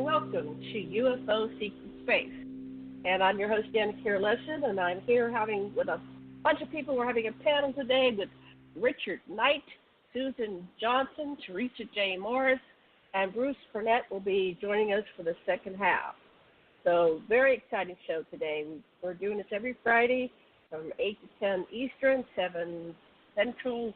welcome to UFO Secret Space. And I'm your host, Lessin, and I'm here with a bunch of people. We're having a panel today with Richard Knight, Susan Johnson, Theresa J. Morris, and Bruce Cornet will be joining us for the second half. So, very exciting show today. We're doing this every Friday from 8 to 10 Eastern, 7 Central,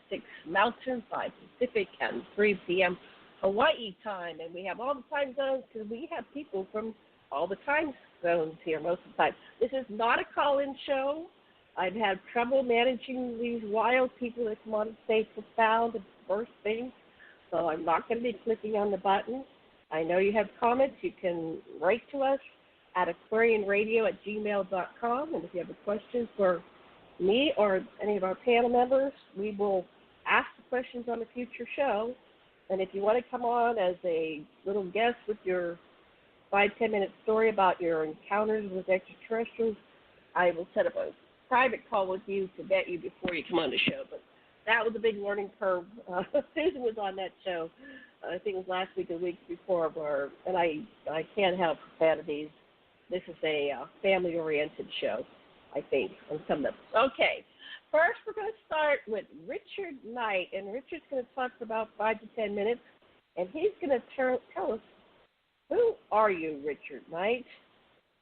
6 Mountain, 5 Pacific, and 3 p.m. Hawaii time. And we have all the time zones because we have people from all the time zones here most of the time. This is not a call-in show. I've had trouble managing these wild people that come on and say profound and first things, so I'm not going to be clicking on the button. I know you have comments. You can write to us at aquarianradio@gmail.com, and if you have a question for me or any of our panel members, we will ask the questions on a future show. And if you want to come on as a little guest with your 5-10 minute story about your encounters with extraterrestrials, I will set up a private call with you to vet you before you come on the show. But that was a big learning curve. Susan was on that show, I think it was last week or the week before, and I can't have profanities. This is a family-oriented show, I think, on some of them. Okay. First, we're going to start with Richard Knight, and Richard's going to talk for about 5 to 10 minutes, and he's going to tell us, who are you, Richard Knight,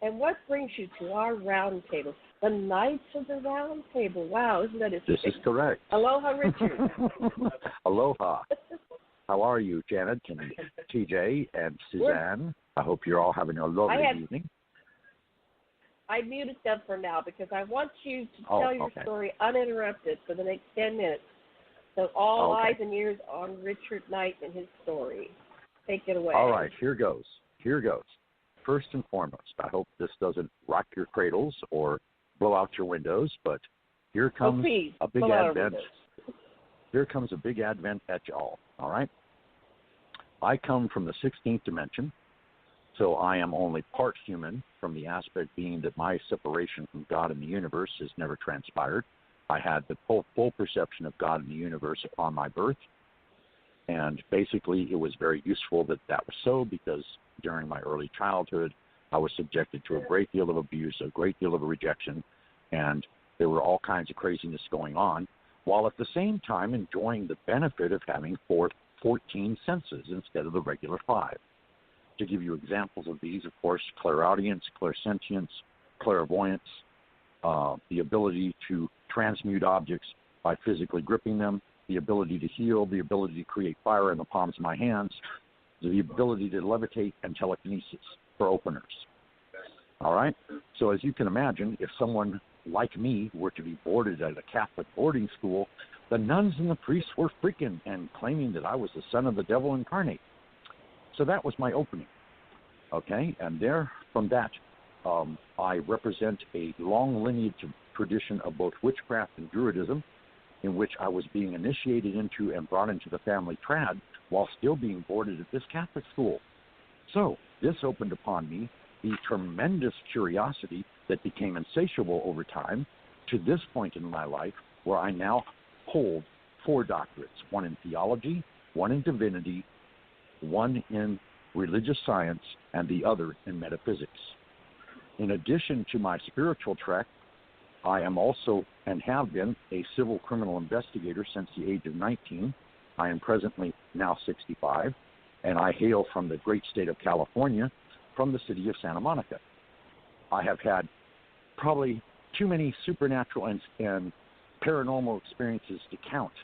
and what brings you to our round table? The Knights of the Round Table. Wow, isn't that interesting? This is correct. Aloha, Richard. Aloha. How are you, Janet and TJ and Suzanne? I hope you're all having a lovely evening. I muted them for now because I want you to tell your story uninterrupted for the next 10 minutes. So all eyes and ears on Richard Knight and his story. Take it away. All right, here goes. First and foremost, I hope this doesn't rock your cradles or blow out your windows, but here comes a big advent. Here comes a big advent at y'all, all right? I come from the 16th dimension. So I am only part human, from the aspect being that my separation from God and the universe has never transpired. I had the full perception of God and the universe upon my birth, and basically it was very useful that was so, because during my early childhood I was subjected to a great deal of abuse, a great deal of rejection, and there were all kinds of craziness going on, while at the same time enjoying the benefit of having 14 senses instead of the regular 5. To give you examples of these, of course, clairaudience, clairsentience, clairvoyance, the ability to transmute objects by physically gripping them, the ability to heal, the ability to create fire in the palms of my hands, the ability to levitate, and telekinesis for openers. All right? So as you can imagine, if someone like me were to be boarded at a Catholic boarding school, the nuns and the priests were freaking and claiming that I was the son of the devil incarnate. So that was my opening, okay? And there, from that, I represent a long lineage of tradition of both witchcraft and druidism, in which I was being initiated into and brought into the family trad while still being boarded at this Catholic school. So this opened upon me the tremendous curiosity that became insatiable over time to this point in my life, where I now hold 4 doctorates, one in theology, one in divinity, one in religious science, and the other in metaphysics. In addition to my spiritual track, I am also and have been a civil criminal investigator since the age of 19. I am presently now 65, and I hail from the great state of California, from the city of Santa Monica. I have had probably too many supernatural and paranormal experiences to count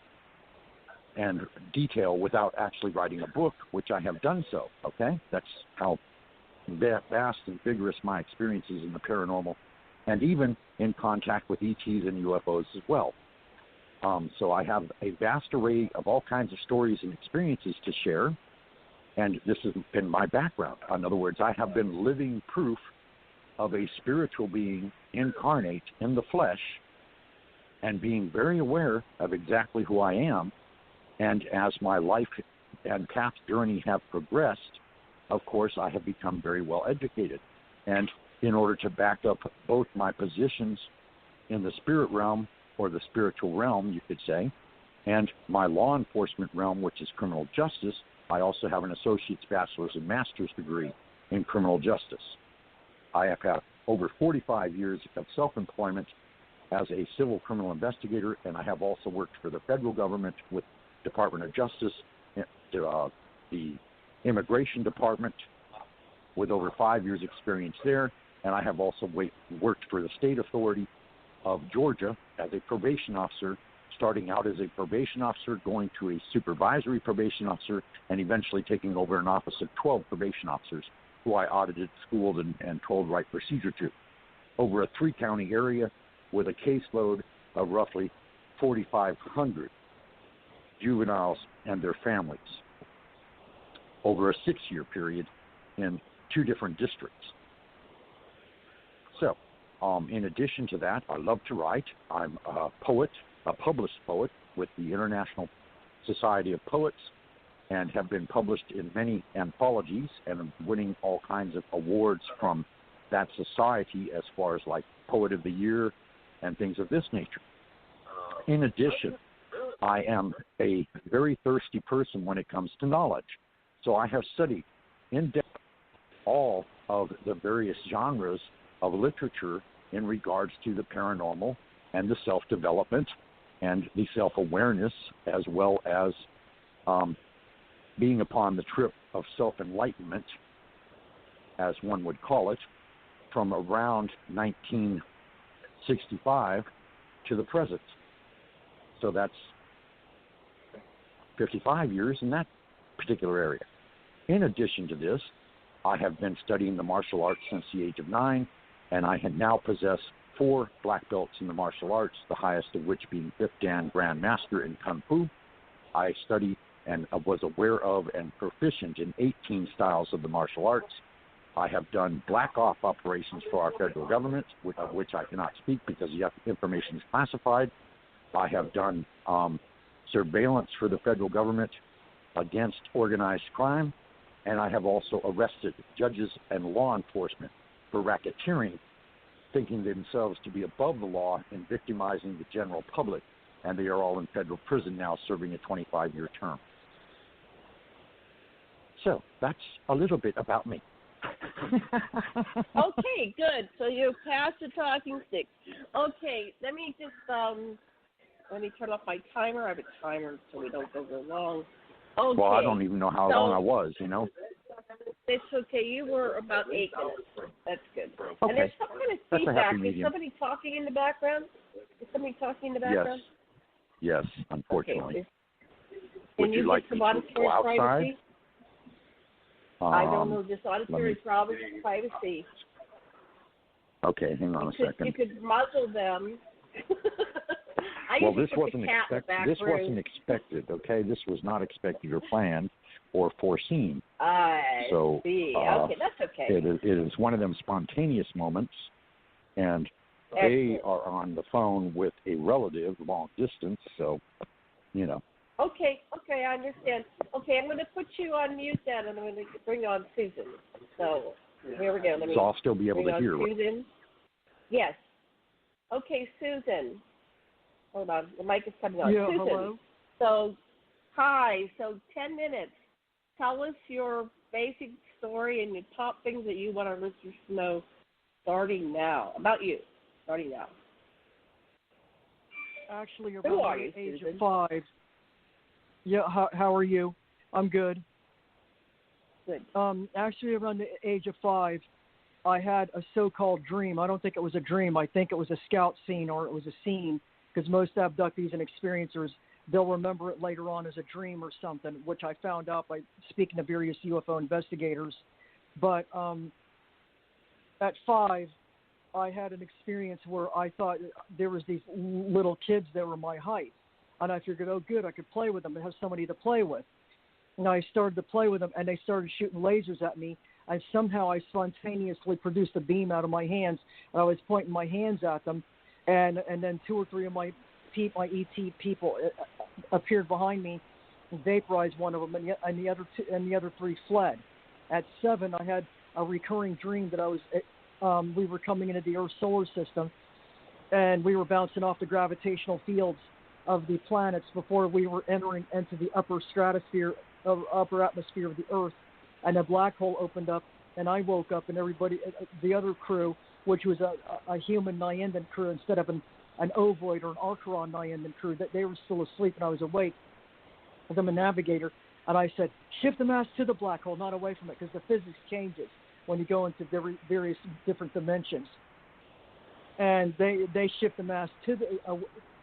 and detail without actually writing a book, which I have done so, okay? That's how vast and vigorous my experiences in the paranormal, and even in contact with ETs and UFOs as well. So I have a vast array of all kinds of stories and experiences to share, and this has been my background. In other words, I have been living proof of a spiritual being incarnate in the flesh and being very aware of exactly who I am. And as my life and path journey have progressed, of course, I have become very well educated. And in order to back up both my positions in the spirit realm, or the spiritual realm, you could say, and my law enforcement realm, which is criminal justice, I also have an associate's, bachelor's, and master's degree in criminal justice. I have had over 45 years of self-employment as a civil criminal investigator, and I have also worked for the federal government with Department of Justice, the Immigration Department, with over 5 years' experience there, and I have also worked for the State Authority of Georgia as a probation officer, starting out as a probation officer, going to a supervisory probation officer, and eventually taking over an office of 12 probation officers who I audited, schooled, and told right procedure to, over a 3-county area with a caseload of roughly 4,500 juveniles and their families over a 6-year period in 2 different districts. So, in addition to that, I love to write. I'm a poet, a published poet with the International Society of Poets, and have been published in many anthologies and am winning all kinds of awards from that society as far as like Poet of the Year and things of this nature. In addition, I am a very thirsty person when it comes to knowledge. So I have studied in depth all of the various genres of literature in regards to the paranormal and the self-development and the self-awareness, as well as being upon the trip of self-enlightenment, as one would call it, from around 1965 to the present. So that's 55 years in that particular area. In addition to this, I have been studying the martial arts since the age of 9, and I now possess 4 black belts in the martial arts, the highest of which being 5th Dan Grand Master in Kung Fu. I study and was aware of and proficient in 18 styles of the martial arts. I have done black op operations for our federal government, of which I cannot speak because the information is classified. I have done surveillance for the federal government against organized crime, and I have also arrested judges and law enforcement for racketeering, thinking themselves to be above the law and victimizing the general public, and they are all in federal prison now serving a 25-year term. So that's a little bit about me. Okay, good. So you're past the talking stick. Okay, let me just let me turn off my timer. I have a timer so we don't go very long. Okay. Well, I don't even know how long I was, you know. It's okay. You were about 8 minutes. That's good. Okay. And there's some kind of That's feedback. a happy Is somebody talking in the background? Is somebody talking in the background? Yes, unfortunately. Okay. Would you like me to go outside? Privacy? I don't know. Just auditory privacy. Okay, hang on a second. You could muzzle them. Well, this wasn't expected. Okay, this was not expected or planned or foreseen. I see. Okay, that's okay. It is one of them spontaneous moments, and they are on the phone with a relative long distance, so, you know. Okay, I understand. Okay, I'm going to put you on mute then, and I'm going to bring on Susan. So, here we go. So I'll still be able to hear. Susan. Yes. Okay, Susan. Hold on, the mic is coming on. Yeah, Susan. hello. So, hi. So, 10 minutes. Tell us your basic story and the top things that you want our listeners to know starting now. About you. Starting now. Actually, around the age of 5. Yeah, how are you? I'm good. Good. Actually, around the age of 5, I had a so-called dream. I don't think it was a dream. I think it was a scout scene, or it was a scene, because most abductees and experiencers, they'll remember it later on as a dream or something, which I found out by speaking to various UFO investigators. But at 5, I had an experience where I thought there was these little kids that were my height. And I figured, oh, good, I could play with them and have somebody to play with. And I started to play with them, and they started shooting lasers at me. And somehow I spontaneously produced a beam out of my hands, and I was pointing my hands at them. And then 2 or 3 of my ET people appeared behind me and vaporized one of them, and the other 3 fled. At 7, I had a recurring dream that we were coming into the Earth's solar system, and we were bouncing off the gravitational fields of the planets before we were entering into the upper stratosphere upper atmosphere of the Earth, and a black hole opened up, and I woke up, and everybody, the other crew, which was a human Nyandan crew instead of an ovoid or an Archeron Nyandan crew, that they were still asleep, and I was awake. I'm a navigator, and I said, shift the mass to the black hole, not away from it, because the physics changes when you go into various different dimensions. And they shift the mass to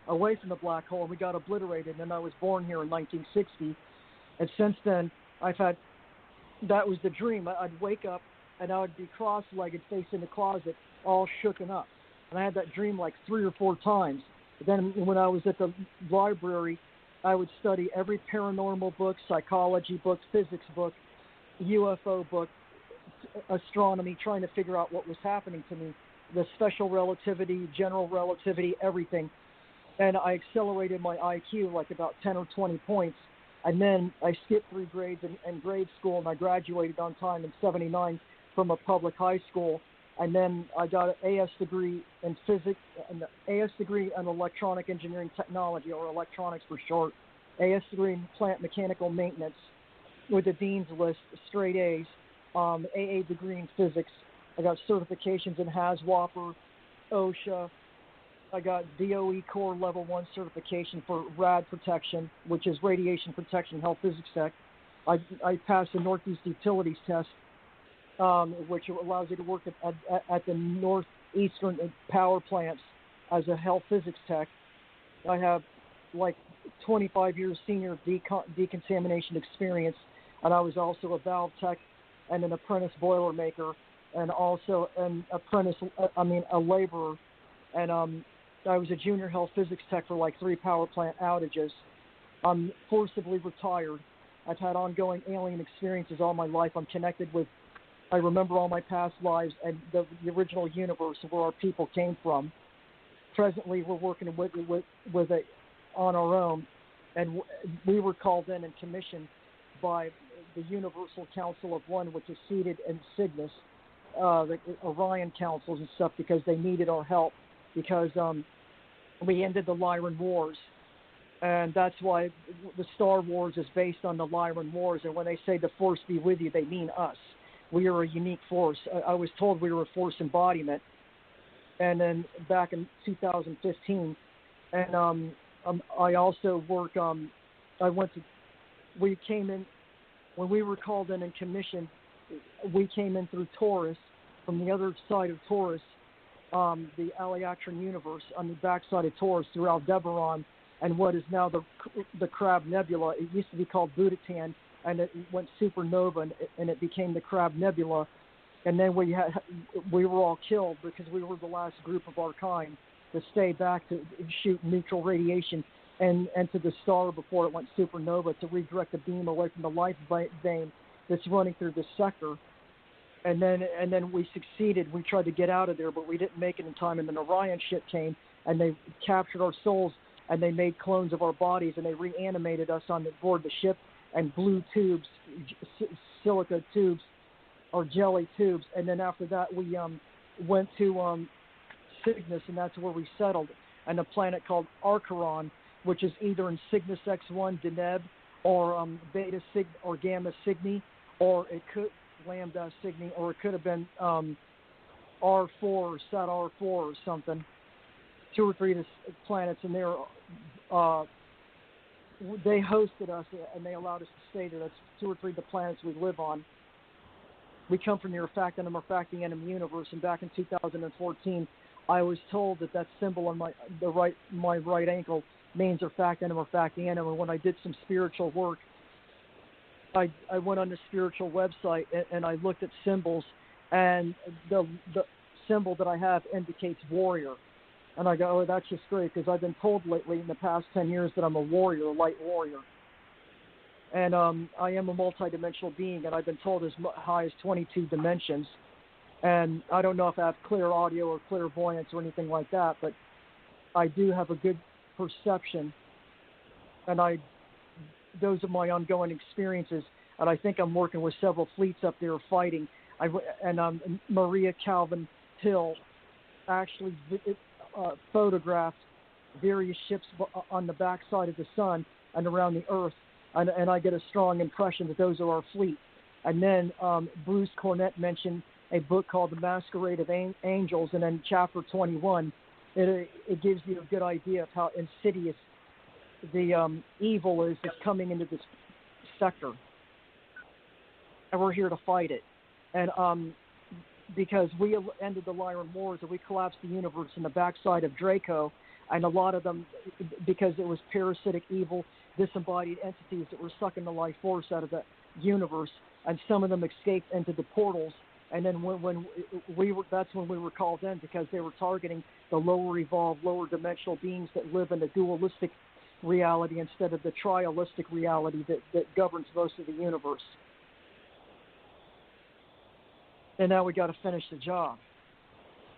away from the black hole, and we got obliterated. And I was born here in 1960, and since then that was the dream. I'd wake up and I would be cross-legged, facing the closet, all shooken up. And I had that dream like 3 or 4 times. Then when I was at the library, I would study every paranormal book, psychology book, physics book, UFO book, astronomy, trying to figure out what was happening to me, the special relativity, general relativity, everything. And I accelerated my IQ like about 10 or 20 points. And then I skipped 3 grades in grade school, and I graduated on time in '79 from a public high school. And then I got an AS degree in physics, an AS degree in electronic engineering technology, or electronics for short, AS degree in plant mechanical maintenance with a dean's list, straight A's, AA degree in physics. I got certifications in HAZWOPER, OSHA. I got DOE Core Level 1 certification for RAD protection, which is Radiation Protection Health Physics Tech. I passed the Northeast Utilities Test, which allows you to work at the northeastern power plants as a health physics tech. I have like 25 years senior decontamination experience, and I was also a valve tech and an apprentice boiler maker, and also a laborer. And I was a junior health physics tech for like 3 power plant outages. I'm forcibly retired. I've had ongoing alien experiences all my life. I'm connected with, I remember all my past lives and the original universe of where our people came from. Presently, we're working with it on our own, and we were called in and commissioned by the Universal Council of One, which is seated in Cygnus, the Orion councils and stuff, because they needed our help, because we ended the Lyran Wars. And that's why the Star Wars is based on the Lyran Wars. And when they say the Force be with you, they mean us. We are a unique force. I was told we were a force embodiment. And then back in 2015, and I also work. We came in when we were called in and commissioned. We came in through Taurus, from the other side of Taurus, the Aleactron universe, on the backside of Taurus, through Aldebaran, and what is now the Crab Nebula. It used to be called Bhutan, and it went supernova, and it became the Crab Nebula. And then we were all killed because we were the last group of our kind to stay back to shoot neutral radiation and to the star before it went supernova, to redirect the beam away from the life vein that's running through the sector. And then we succeeded. We tried to get out of there, but we didn't make it in time. And then Orion ship came, and they captured our souls, and they made clones of our bodies, and they reanimated us on board the ship, and blue tubes, silica tubes, or jelly tubes. And then after that, we went to Cygnus, and that's where we settled, and a planet called Archeron, which is either in Cygnus X1 Deneb, or Beta Sig or Gamma Cygni, or it could Lambda Cygni, or it could have been R4 or Sat R4 or something. 2 or 3 planets, and they hosted us, and they allowed us to stay there. That's 2 or 3 of the planets we live on. We come from the Urfactinum Urfactianum universe, and back in 2014, I was told that symbol on my right ankle means Urfactinum Urfactianum. And when I did some spiritual work, I went on the spiritual website and I looked at symbols, and the symbol that I have indicates warrior. And I go, oh, that's just great, because I've been told lately in the past 10 years that I'm a warrior, a light warrior. And I am a multidimensional being, and I've been told as high as 22 dimensions. And I don't know if I have clear audio or clairvoyance or anything like that, but I do have a good perception. And those are my ongoing experiences. And I think I'm working with several fleets up there fighting. Maria Calvin Hill actually photographed various ships on the backside of the sun and around the Earth and I get a strong impression that those are our fleet. And then Bruce Cornet mentioned a book called The Masquerade of Angels, and then chapter 21, it gives you a good idea of how insidious the evil is that's coming into this sector. And we're here to fight it. And because we ended the Lyran Wars and we collapsed the universe in the backside of Draco, and a lot of them, because it was parasitic, evil, disembodied entities that were sucking the life force out of the universe, and some of them escaped into the portals. And then when we were, that's when we were called in, because they were targeting the lower evolved, lower dimensional beings that live in a dualistic reality instead of the trialistic reality that governs most of the universe. And now we got to finish the job.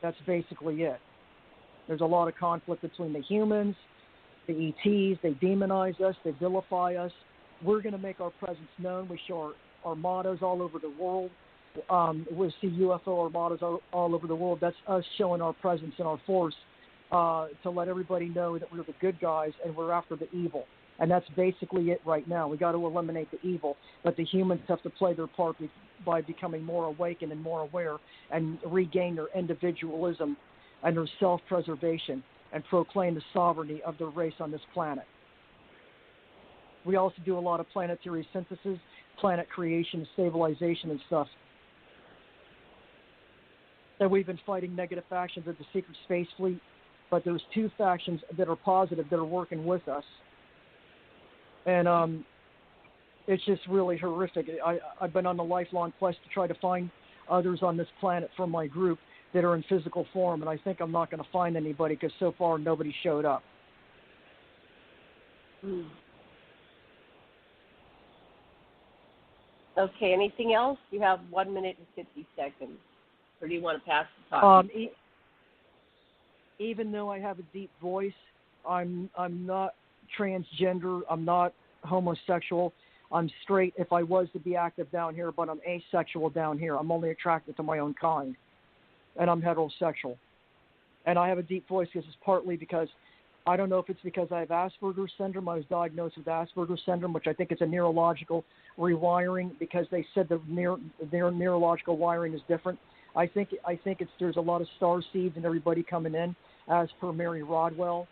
That's basically it. There's a lot of conflict between the humans, the ETs. They demonize us. They vilify us. We're going to make our presence known. We show our mottos all over the world. We'll see UFO armadas all over the world. That's us showing our presence and our force to let everybody know that we're the good guys and we're after the evil. And that's basically it right now. We got to eliminate the evil, but the humans have to play their part by becoming more awakened and more aware and regain their individualism and their self-preservation and proclaim the sovereignty of their race on this planet. We also do a lot of planetary synthesis, planet creation, stabilization and stuff. And we've been fighting negative factions of the Secret Space Fleet, but there's two factions that are positive that are working with us. And it's just really horrific. I've been on a lifelong quest to try to find others on this planet from my group that are in physical form, and I think I'm not going to find anybody because so far nobody showed up. Okay, anything else? You have 1 minute and 50 seconds. Or do you want to pass the talk? Even though I have a deep voice, I'm not transgender. I'm not homosexual. I'm straight if I was to be active down here, but I'm asexual down here. I'm only attracted to my own kind. And I'm heterosexual. And I have a deep voice because it's partly because, I don't know if it's because I have Asperger's syndrome. I was diagnosed with Asperger's syndrome, which I think is a neurological rewiring because they said their neurological wiring is different. I think there's a lot of star seeds and everybody coming in, as per Mary Rodwell,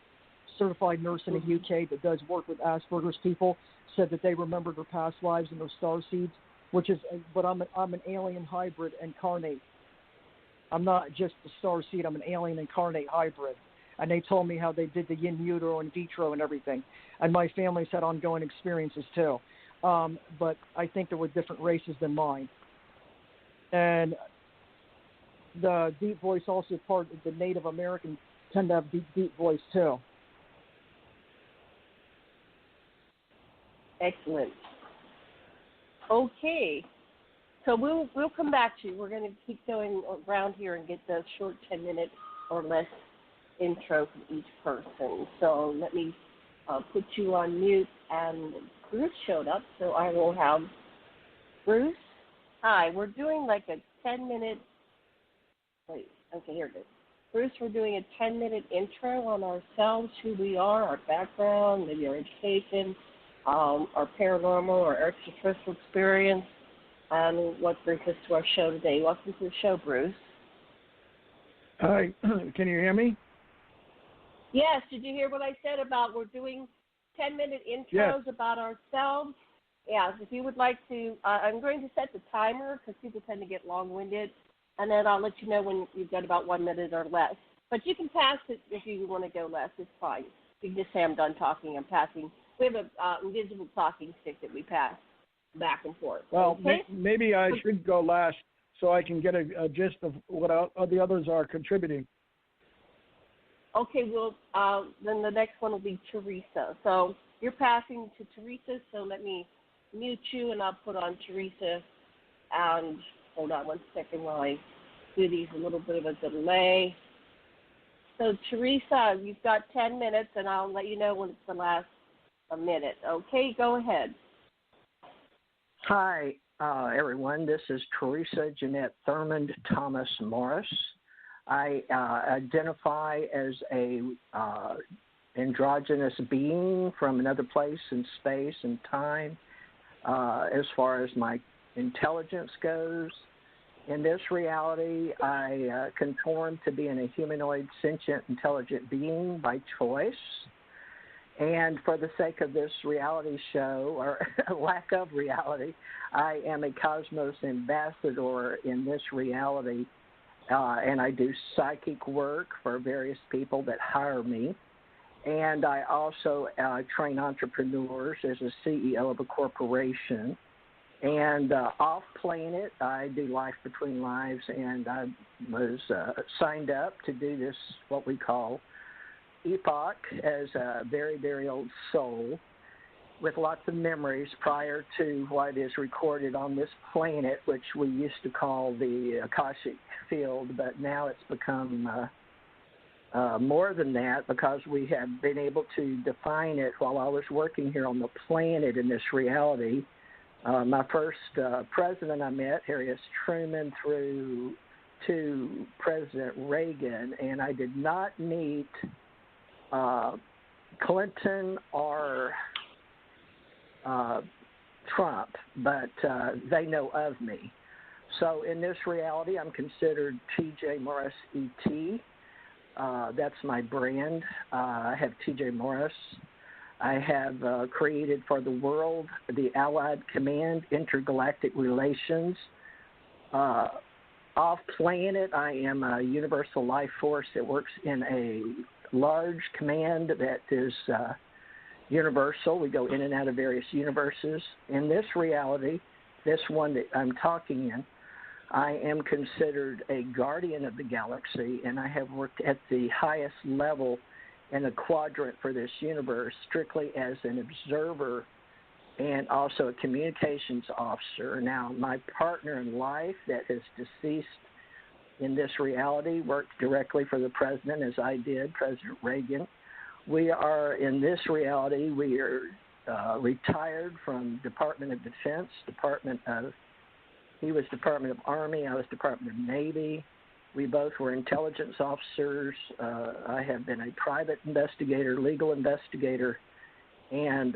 certified nurse in the UK that does work with Asperger's people, said that they remember their past lives and their star seeds, but I'm an alien hybrid incarnate. I'm not just the star seed. I'm an alien incarnate hybrid. And they told me how they did the in utero and vitro and everything. And my family's had ongoing experiences too. But I think there were different races than mine. And the deep voice also part of the Native Americans tend to have deep voice too. Excellent. Okay. So we'll come back to you. We're going to keep going around here and get the short 10-minute or less intro from each person. So let me put you on mute. And Bruce showed up, so I will have Bruce. Hi, we're doing like a 10-minute. Wait, okay, here it is. Bruce, we're doing a 10-minute intro on ourselves, who we are, our background, maybe our education, our paranormal or extraterrestrial experience, and what brings us to our show today. Welcome to the show, Bruce. Hi, can you hear me? Yes, did you hear what I said about we're doing 10-minute intros about ourselves? Yes, if you would like to, I'm going to set the timer because people tend to get long-winded, and then I'll let you know when you've got about 1 minute or less. But you can pass it if you want to go less. It's fine. You can just say I'm done talking. I'm passing. We have an invisible talking stick that we pass back and forth. Well, okay? maybe I should go last so I can get a gist of what the others are contributing. Okay, well, then the next one will be Theresa. So you're passing to Theresa, so let me mute you, and I'll put on Theresa. And hold on 1 second while I do these, a little bit of a delay. So, Theresa, you've got 10 minutes, and I'll let you know when it's the last minute. Okay, go ahead. Hi, everyone. This is Theresa Jeanette Thurmond Thomas Morris. I identify as a androgynous being from another place in space and time. As far as my intelligence goes, in this reality, I conform to being a humanoid, sentient, intelligent being by choice. And for the sake of this reality show, or lack of reality, I am a cosmos ambassador in this reality, and I do psychic work for various people that hire me. And I also train entrepreneurs as a CEO of a corporation. And off planet, I do Life Between Lives, and I was signed up to do this, what we call epoch, as a very, very old soul with lots of memories prior to what is recorded on this planet, which we used to call the Akashic Field, but now it's become more than that, because we have been able to define it while I was working here on the planet in this reality. My first president I met, Harry S. Truman, through to President Reagan, and I did not meet Clinton or Trump, but they know of me. So in this reality, I'm considered T.J. Morris E.T. That's my brand. I have T.J. Morris. I have created for the world the Allied Command Intergalactic Relations. Off planet, I am a universal life force that works in a large command that is universal. We go in and out of various universes. In this reality, this one that I'm talking in, I am considered a guardian of the galaxy, and I have worked at the highest level in a quadrant for this universe, strictly as an observer and also a communications officer. Now, my partner in life that is deceased in this reality worked directly for the president, as I did, President Reagan. We are, in this reality, we are retired from Department of Defense, he was Department of Army, I was Department of Navy. We both were intelligence officers. I have been a private investigator, legal investigator, and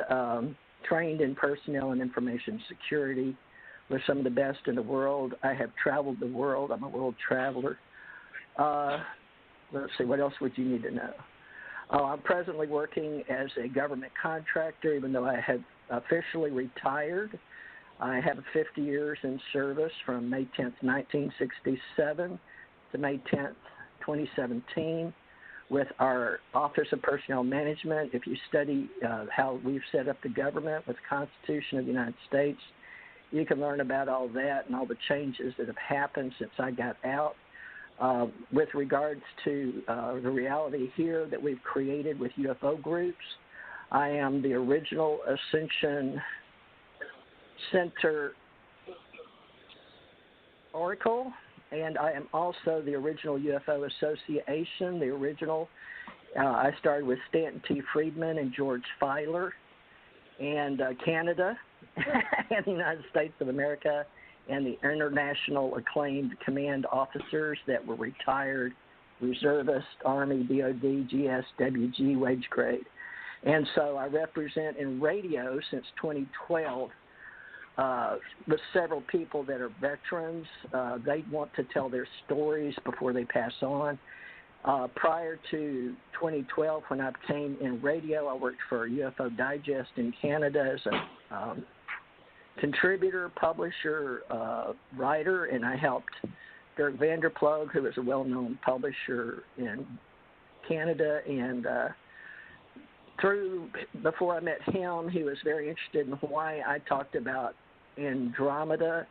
trained in personnel and information security with some of the best in the world. I have traveled the world. I'm a world traveler. Let's see, what else would you need to know? I'm presently working as a government contractor, even though I have officially retired. I have 50 years in service from May 10th, 1967 to May 10th, 2017 with our Office of Personnel Management. If you study how we've set up the government with the Constitution of the United States, you can learn about all that and all the changes that have happened since I got out. With regards to the reality here that we've created with UFO groups, I am the original Ascension Center Oracle, and I am also the original UFO Association, the original. I started with Stanton T. Friedman and George Filer, and Canada, and the United States of America, and the international acclaimed command officers that were retired, reservist, Army, DOD, GS, WG, wage grade. And so I represent in radio since 2012 with several people that are veterans. They want to tell their stories before they pass on. Prior to 2012, when I became in radio, I worked for UFO Digest in Canada as a contributor, publisher, writer, and I helped Dirk Vanderplug, who is a well-known publisher in Canada, and before I met him, he was very interested in why I talked about Andromeda,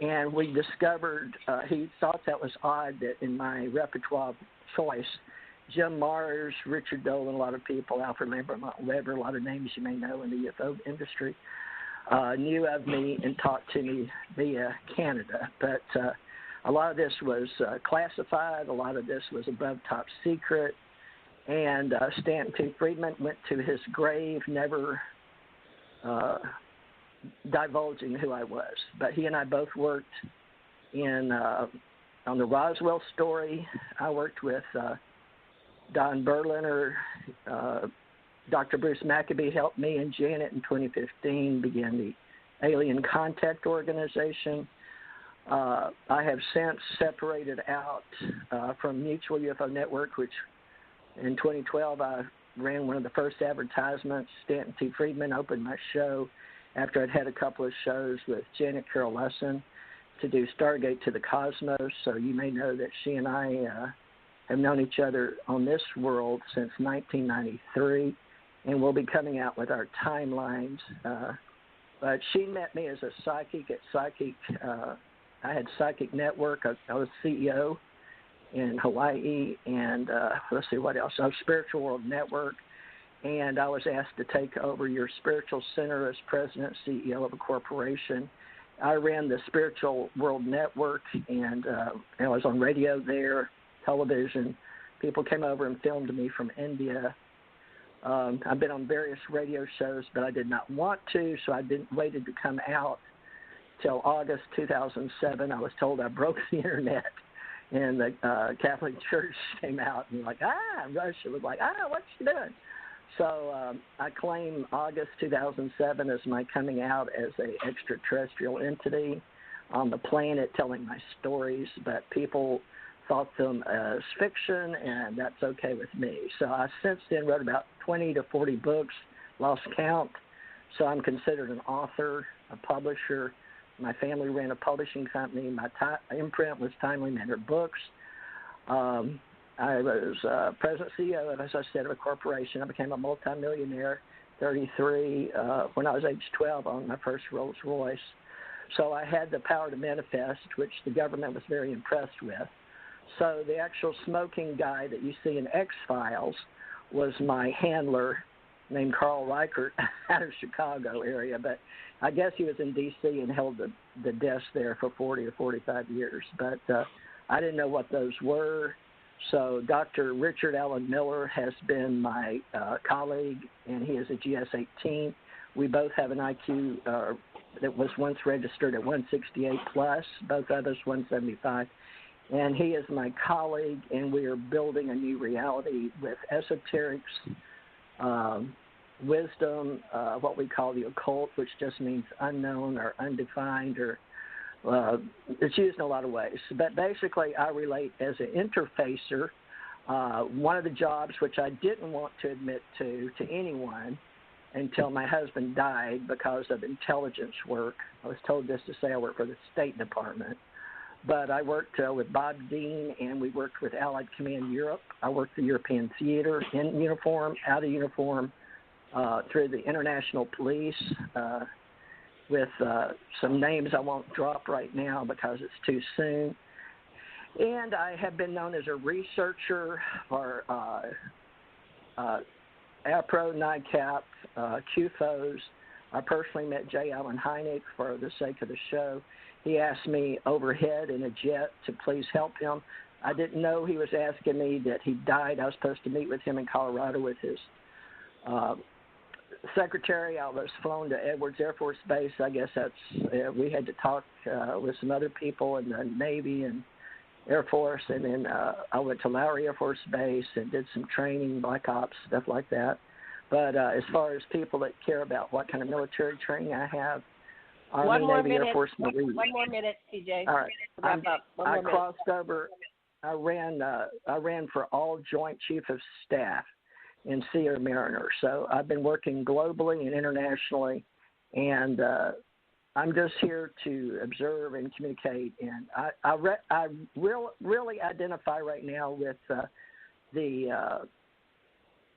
and we discovered, he thought that was odd that in my repertoire choice, Jim Mars, Richard Dolan, a lot of people, Alfred Lambert, Weber, a lot of names you may know in the UFO industry, knew of me and talked to me via Canada. But a lot of this was classified, a lot of this was above top secret, and Stanton T. Friedman went to his grave never divulging who I was. But he and I both worked on the Roswell story. I worked with Don Berliner Dr. Bruce Maccabee helped me and Janet in 2015 begin the Alien Contact Organization. I have since separated out from Mutual UFO Network, which in 2012 I ran one of the first advertisements. Stanton T. Friedman opened my show after I'd had a couple of shows with Janet Carroll Lessin to do Stargate to the Cosmos. So you may know that she and I have known each other on this world since 1993, and we'll be coming out with our timelines. But she met me as a psychic at Psychic. I had Psychic Network. I was CEO in Hawaii, and let's see what else. Spiritual World Network, and I was asked to take over your spiritual center as president, CEO of a corporation. I ran the Spiritual World Network, and I was on radio there, television. People came over and filmed me from India. I've been on various radio shows, but I did not want to, so I waited to come out till August 2007. I was told I broke the internet, and the Catholic Church came out and Russia was like, what you doing? So I claim August 2007 as my coming out as an extraterrestrial entity on the planet telling my stories, but people thought them as fiction, and that's okay with me. So I since then wrote about 20 to 40 books, lost count. So I'm considered an author, a publisher. My family ran a publishing company. My imprint was Timely Manner Books. I was president CEO, as I said, of a corporation. I became a multimillionaire, 33, when I was age 12 on my first Rolls Royce. So I had the power to manifest, which the government was very impressed with. So the actual smoking guy that you see in X-Files was my handler named Carl Reichert out of Chicago area, but I guess he was in D.C. and held the desk there for 40 or 45 years. But I didn't know what those were. So Dr. Richard Allen Miller has been my colleague, and he is a GS-18. We both have an IQ that was once registered at 168 plus, both others 175. And he is my colleague, and we are building a new reality with esoterics, wisdom, what we call the occult, which just means unknown or undefined, or it's used in a lot of ways. But basically, I relate as an interfacer. One of the jobs which I didn't want to admit to anyone until my husband died because of intelligence work. I was told this to say I work for the State Department. But I worked with Bob Dean, and we worked with Allied Command Europe. I worked the European Theater in uniform, out of uniform, through the International Police, with some names I won't drop right now because it's too soon. And I have been known as a researcher for APRO, NICAP, QFOs. I personally met J. Allen Hynek for the sake of the show. He asked me overhead in a jet to please help him. I didn't know he was asking me that he died. I was supposed to meet with him in Colorado with his secretary. I was flown to Edwards Air Force Base. I guess we had to talk with some other people in the Navy and Air Force, and then I went to Lowry Air Force Base and did some training, Black Ops, stuff like that. But as far as people that care about what kind of military training I have, Army, Navy, Air Force, Marine. One more minute, TJ. All right. I crossed over. I ran for all Joint Chief of Staff in Sea or Mariner. So I've been working globally and internationally, and I'm just here to observe and communicate. And I really identify right now with the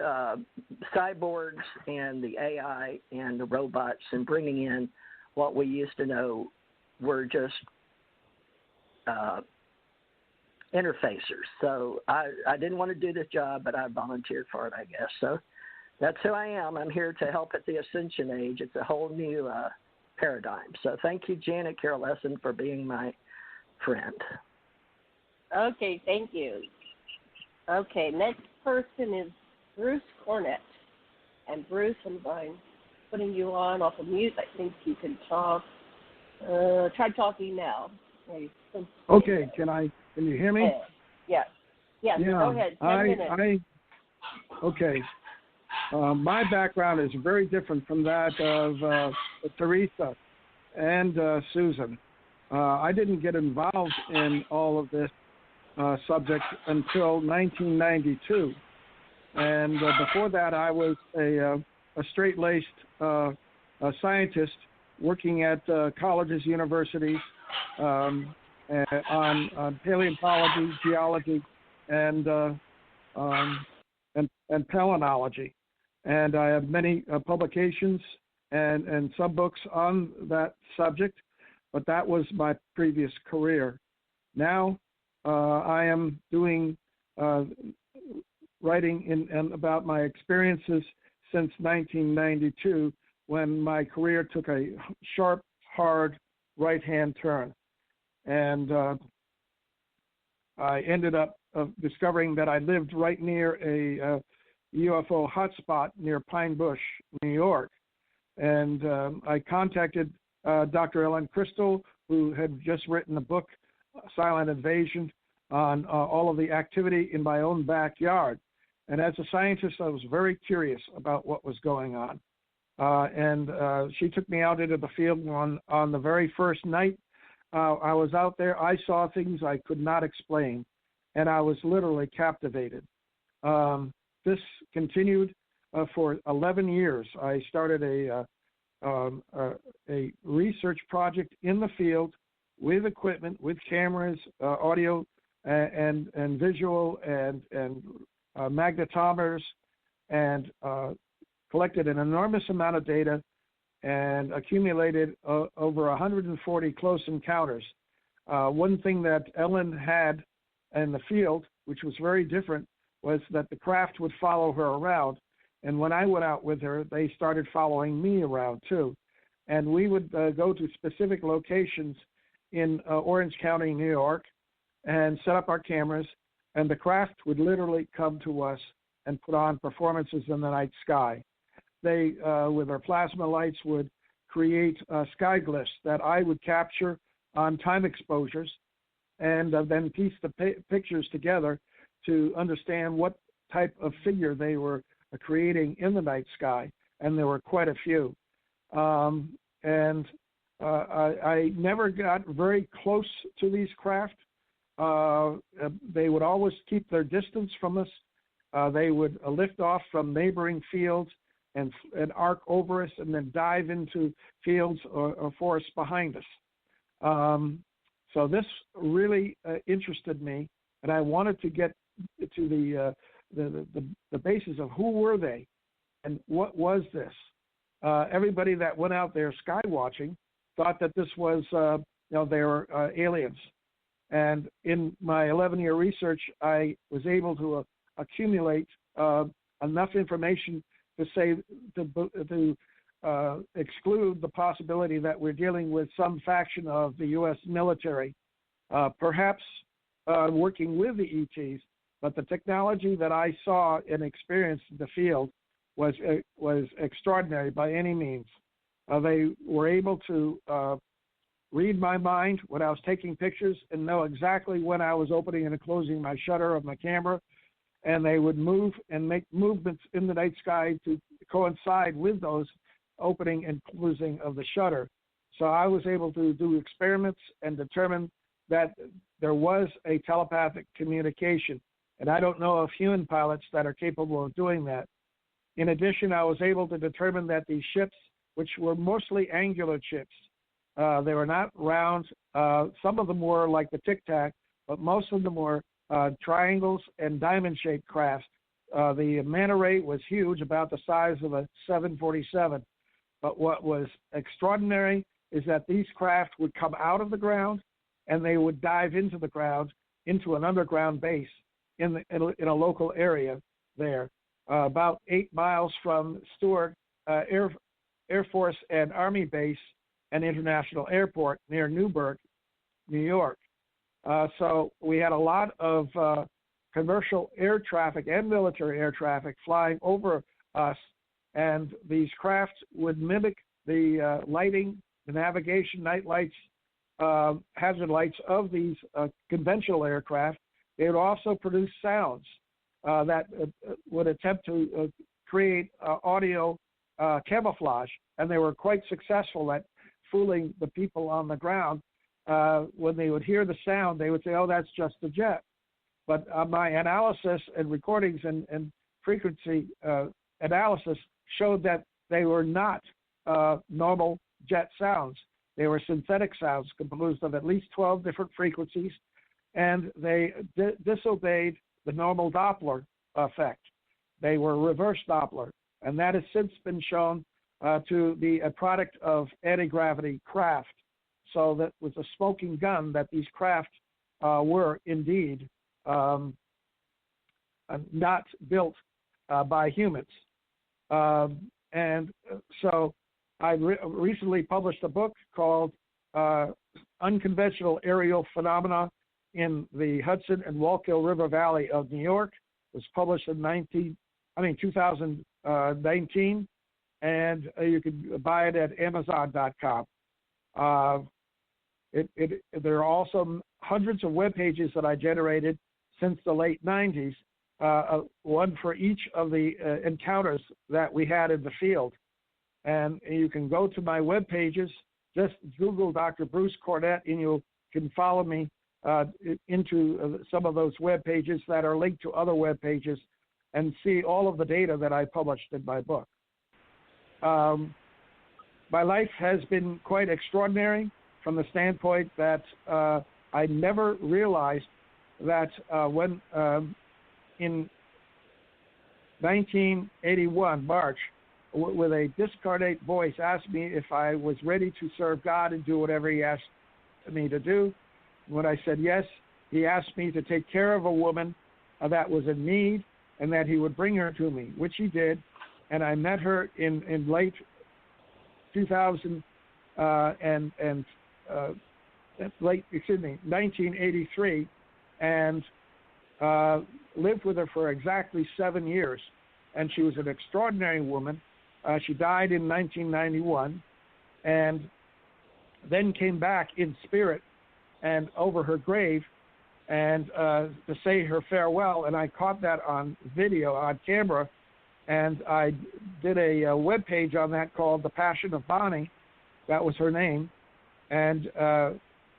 cyborgs and the AI and the robots, and bringing in what we used to know were just interfacers. So I didn't want to do this job, but I volunteered for it, I guess. So that's who I am. I'm here to help at the Ascension Age. It's a whole new paradigm. So thank you, Janet Carroll Lessin, for being my friend. Okay, thank you. Okay, next person is Bruce Cornet. And Bruce, I'm putting you on off of mute. I think you can talk. Try talking now. Okay, can you hear me? Yes. Yeah, go ahead. 10 minutes. Okay. My background is very different from that of Theresa and Susan. I didn't get involved in all of this subject until 1992. And before that, I was a straight-laced scientist working at colleges, universities on paleontology, geology, and palynology. And I have many publications and sub-books on that subject, but that was my previous career. Now I am doing writing about my experiences since 1992, when my career took a sharp, hard right-hand turn. And I ended up discovering that I lived right near a UFO hotspot near Pine Bush, New York. And I contacted Dr. Ellen Crystal, who had just written a book, Silent Invasion, on all of the activity in my own backyard. And as a scientist, I was very curious about what was going on. And she took me out into the field on the very first night I was out there. I saw things I could not explain, and I was literally captivated. This continued for 11 years. I started a research project in the field with equipment, with cameras, audio and visual and magnetometers, and collected an enormous amount of data and accumulated over 140 close encounters. One thing that Ellen had in the field, which was very different, was that the craft would follow her around. And when I went out with her, they started following me around too. And we would go to specific locations in Orange County, New York, and set up our cameras, and the craft would literally come to us and put on performances in the night sky. They, with their plasma lights, would create sky glyphs that I would capture on time exposures, and then piece the pictures together to understand what type of figure they were creating in the night sky, and there were quite a few. I never got very close to these craft. They would always keep their distance from us. They would lift off from neighboring fields and arc over us, and then dive into fields or forests behind us. So this really interested me, and I wanted to get to the basis of who were they and what was this. Everybody that went out there sky watching thought that this was, they were aliens. And in my 11-year research, I was able to accumulate enough information to say to exclude the possibility that we're dealing with some faction of the U.S. military, perhaps working with the ETs. But the technology that I saw and experienced in the field was extraordinary by any means. They were able to read my mind when I was taking pictures and know exactly when I was opening and closing my shutter of my camera, and they would move and make movements in the night sky to coincide with those opening and closing of the shutter. So I was able to do experiments and determine that there was a telepathic communication, and I don't know of human pilots that are capable of doing that. In addition, I was able to determine that these ships, which were mostly angular ships, they were not round. Some of them were like the Tic Tac, but most of them were triangles and diamond-shaped craft. The manta ray was huge, about the size of a 747. But what was extraordinary is that these craft would come out of the ground and they would dive into the ground, into an underground base in a local area there, about 8 miles from Stewart Air Force and Army Base and International Airport near Newburgh, New York. So we had a lot of commercial air traffic and military air traffic flying over us, and these craft would mimic the lighting, the navigation, night lights, hazard lights of these conventional aircraft. They would also produce sounds. that would attempt to create audio camouflage, and they were quite successful at fooling the people on the ground. When they would hear the sound, they would say, "Oh, that's just a jet." But my analysis and recordings and frequency analysis showed that they were not normal jet sounds. They were synthetic sounds composed of at least 12 different frequencies, and they disobeyed the normal Doppler effect. They were reverse Doppler, and that has since been shown to be a product of anti-gravity craft. So that was a smoking gun that these craft were indeed not built by humans. And so I recently published a book called Unconventional Aerial Phenomena in the Hudson and Wallkill River Valley of New York. It was published in 2019, and you can buy it at Amazon.com. There are also hundreds of web pages that I generated since the late 90s, one for each of the encounters that we had in the field. And you can go to my web pages, just Google Dr. Bruce Cornet, and you can follow me into some of those web pages that are linked to other web pages and see all of the data that I published in my book. My life has been quite extraordinary from the standpoint that I never realized that when in 1981, March, with a discarnate voice, asked me if I was ready to serve God and do whatever he asked me to do. When I said yes, he asked me to take care of a woman that was in need and that he would bring her to me, which he did. And I met her in late 1983, and lived with her for exactly 7 years. And she was an extraordinary woman. She died in 1991, and then came back in spirit and over her grave and to say her farewell. And I caught that on video, on camera, and I did a web page on that called The Passion of Bonnie. That was her name. And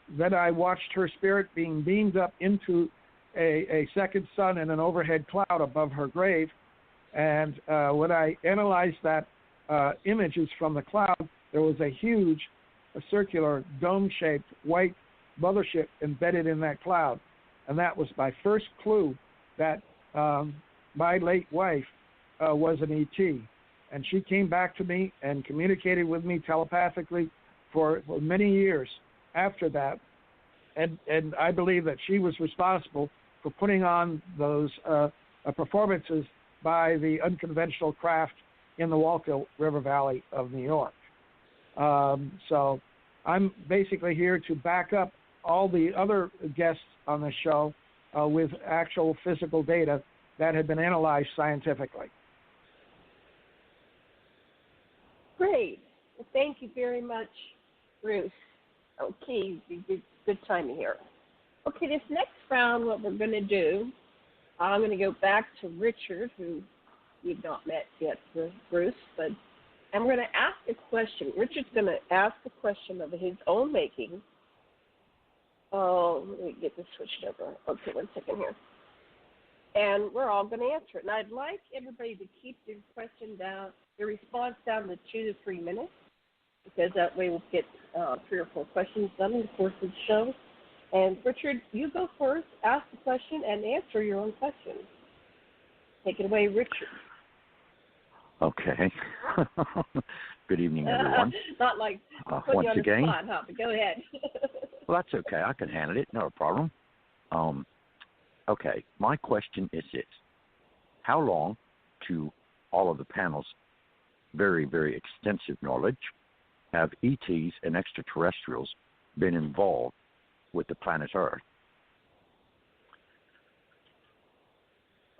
then I watched her spirit being beamed up into a second sun in an overhead cloud above her grave. And when I analyzed that images from the cloud, there was a huge, circular, dome-shaped white mothership embedded in that cloud. And that was my first clue that my late wife was an ET. And she came back to me and communicated with me telepathically for many years after that. And I believe that she was responsible for putting on those performances by the unconventional craft in the Wallkill River Valley of New York. So I'm basically here to back up all the other guests on the show with actual physical data that had been analyzed scientifically. Great. Well, thank you very much, Bruce. Okay, good timing here. Okay, this next round, what we're going to do, I'm going to go back to Richard, who we've not met yet, Bruce, but I'm going to ask a question. Richard's going to ask a question of his own making. Oh, let me get this switched over. Okay, 1 second here. And we're all going to answer it. And I'd like everybody to keep their response down to 2 to 3 minutes, because that way we'll get 3 or 4 questions done in the course of the show. And Richard, you go first, ask the question, and answer your own question. Take it away, Richard. Okay. Good evening, everyone. Not like putting once you on again, the spot, huh? But go ahead. Well, that's okay. I can handle it. No problem. Okay. My question is this. How long, to all of the panel's very, very extensive knowledge, have ETs and extraterrestrials been involved with the planet Earth?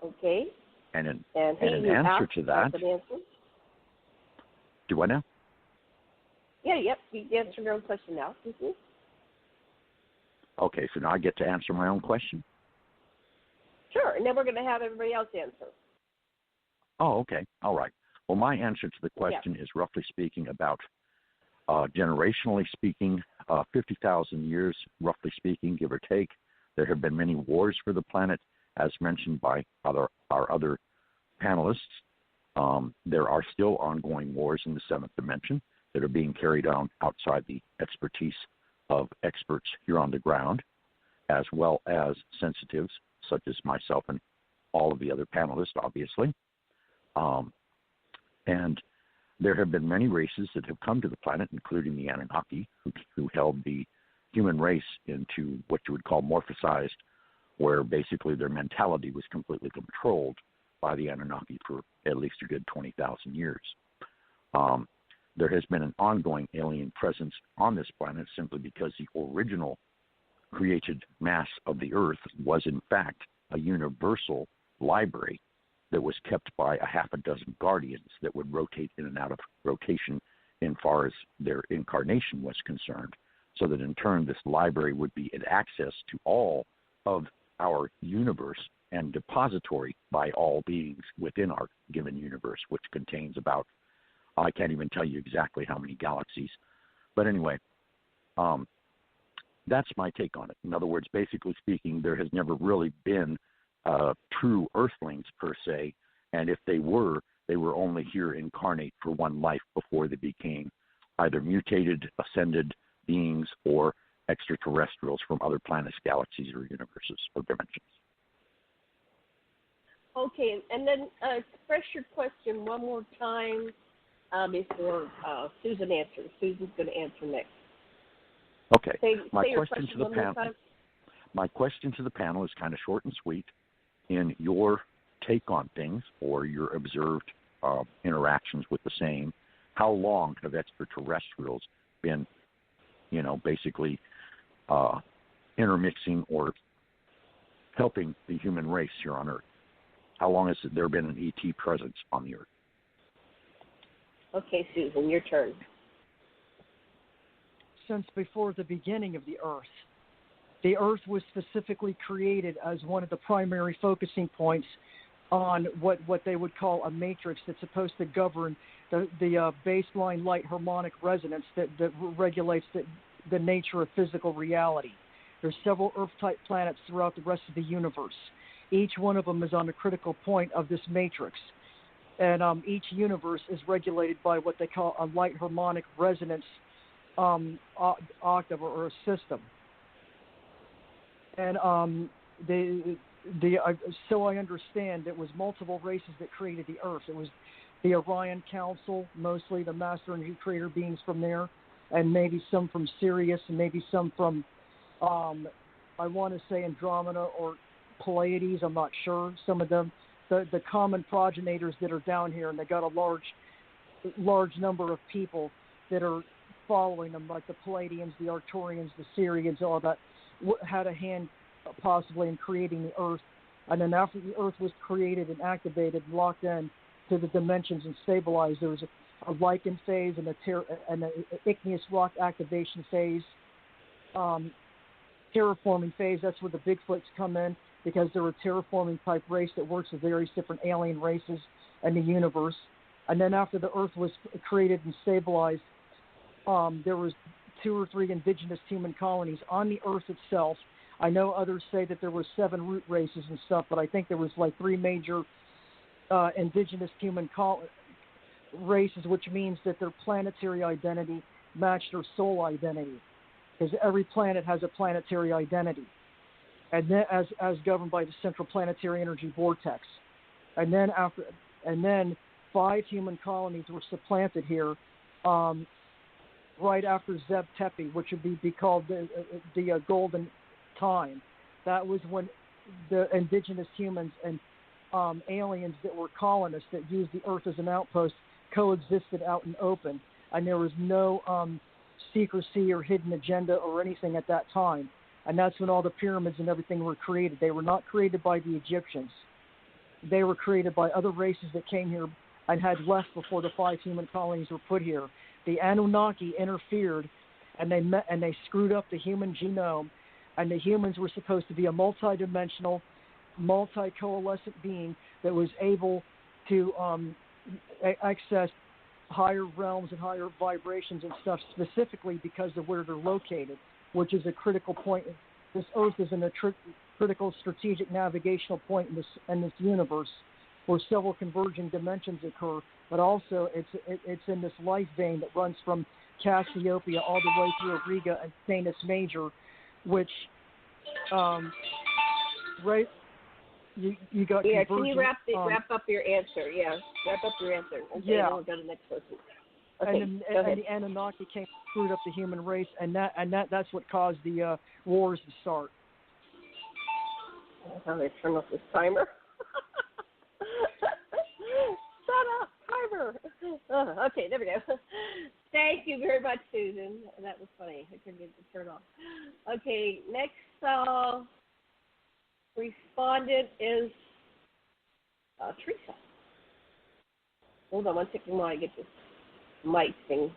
Okay. And an answer to that. Do I now? Yeah, yep. You answer your own question now. Mm-hmm. Okay, so now I get to answer my own question? Sure. and then we're going to have everybody else answer. Oh, okay. All right. Well, my answer to the question is, roughly speaking, about generationally speaking, 50,000 years, roughly speaking, give or take. There have been many wars for the planet, as mentioned by our other panelists. There are still ongoing wars in the seventh dimension that are being carried on outside the expertise of experts here on the ground, as well as sensitives such as myself and all of the other panelists, obviously. And there have been many races that have come to the planet, including the Anunnaki, who held the human race into what you would call morphosized, where basically their mentality was completely controlled by the Anunnaki for at least a good 20,000 years. There has been an ongoing alien presence on this planet simply because the original created mass of the Earth was, in fact, a universal library that was kept by a half a dozen guardians that would rotate in and out of rotation in far as their incarnation was concerned, so that in turn this library would be an access to all of our universe and depository by all beings within our given universe, which contains about, I can't even tell you exactly how many galaxies. But anyway, that's my take on it. In other words, basically speaking, there has never really been true Earthlings per se, and if they were only here incarnate for one life before they became either mutated, ascended beings, or extraterrestrials from other planets, galaxies, or universes or dimensions. Okay, and then express your question one more time before Susan answers. Susan's going to answer next. Okay. My question to the panel is kind of short and sweet. In your take on things or your observed interactions with the same, how long have extraterrestrials been, basically intermixing or helping the human race here on Earth? How long has there been an ET presence on the Earth? Okay, Susan, your turn. Since before the beginning of the Earth. The Earth was specifically created as one of the primary focusing points on what they would call a matrix that's supposed to govern the baseline light harmonic resonance that regulates the nature of physical reality. There's several Earth-type planets throughout the rest of the universe. Each one of them is on a critical point of this matrix. And each universe is regulated by what they call a light harmonic resonance octave or a system. And so I understand it was multiple races that created the Earth. It was the Orion Council, mostly the Master and Creator beings from there, and maybe some from Sirius, and maybe some from, I want to say Andromeda or Pleiades. I'm not sure. Some of them, the common progenitors that are down here, and they got a large number of people that are following them, like the Palladians, the Arcturians, the Syrians, all that, had a hand possibly in creating the Earth. And then after the Earth was created and activated and locked in to the dimensions and stabilized, there was a lichen phase and an igneous rock activation phase, terraforming phase. That's where the Bigfoots come in, because they're a terraforming type race that works with various different alien races in the universe. And then after the Earth was created and stabilized, there was 2 or 3 indigenous human colonies on the Earth itself. I know others say that there were 7 root races and stuff, but I think there was like 3 major indigenous human races, which means that their planetary identity matched their soul identity, because every planet has a planetary identity, and then as governed by the central planetary energy vortex. And then 5 human colonies were supplanted here. Right after Zeb Tepi, which would be called the golden time. That was when the indigenous humans and aliens that were colonists that used the Earth as an outpost coexisted out in open, and there was no secrecy or hidden agenda or anything at that time. And that's when all the pyramids and everything were created. They were not created by the Egyptians. They were created by other races that came here and had left before the 5 human colonies were put here. The Anunnaki interfered, and they screwed up the human genome, and the humans were supposed to be a multidimensional multi-coalescent being that was able to access higher realms and higher vibrations and stuff specifically because of where they're located, which is a critical point. This Earth is in a critical strategic navigational point in this universe where several converging dimensions occur, but also it's in this life vein that runs from Cassiopeia all the way through Auriga and Canis Major, which right you got can you wrap up your answer? Yeah, wrap up your answer. Okay, yeah. We'll go to the next person. Okay, and the Anunnaki came and screwed up the human race, and that's what caused the wars to start. How they turn off this timer? Shut up, timer. Okay, there we go. Thank you very much, Susan. That was funny. I couldn't get it to turn off. Okay, next respondent is Theresa. Hold on one second while I get this mic thing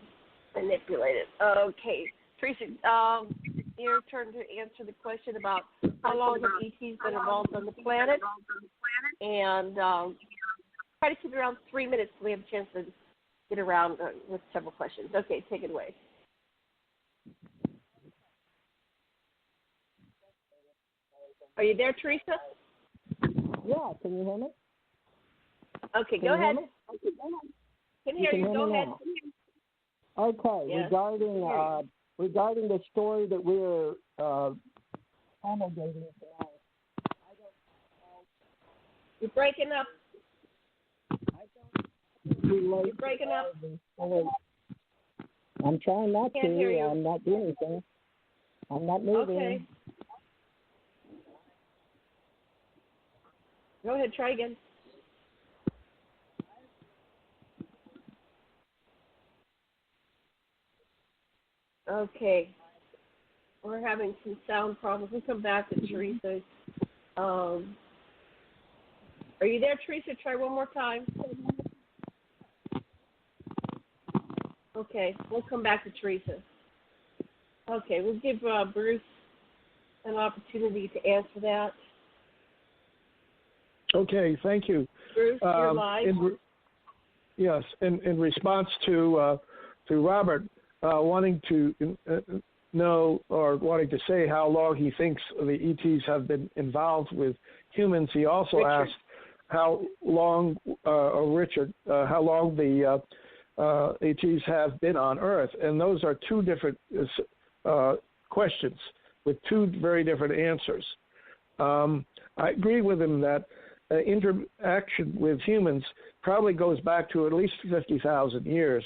manipulated. Okay, Theresa, your turn to answer the question about how long have ETs been involved on the planet, and try to keep it around 3 minutes so we have a chance to get around with several questions. Okay, take it away. Are you there, Theresa? Yeah, can you hear me? Okay, go ahead. Can hear you. Go ahead. Okay, yes. regarding the story that we're promulgating tonight, You're breaking up. You're breaking up. I'm trying not to. I'm not doing anything. I'm not moving. Okay. Go ahead, try again. Okay. We're having some sound problems. We'll come back to Theresa. Are you there, Theresa? Try one more time. Okay, we'll come back to Theresa. Okay, we'll give Bruce an opportunity to answer that. Okay, thank you. Bruce, you're live. Yes, in response to Robert wanting to know or wanting to say how long he thinks the ETs have been involved with humans, he also asked how long, Richard, how long the ETs have been on Earth, and those are two different questions with two very different answers. I agree with him that interaction with humans probably goes back to at least 50,000 years.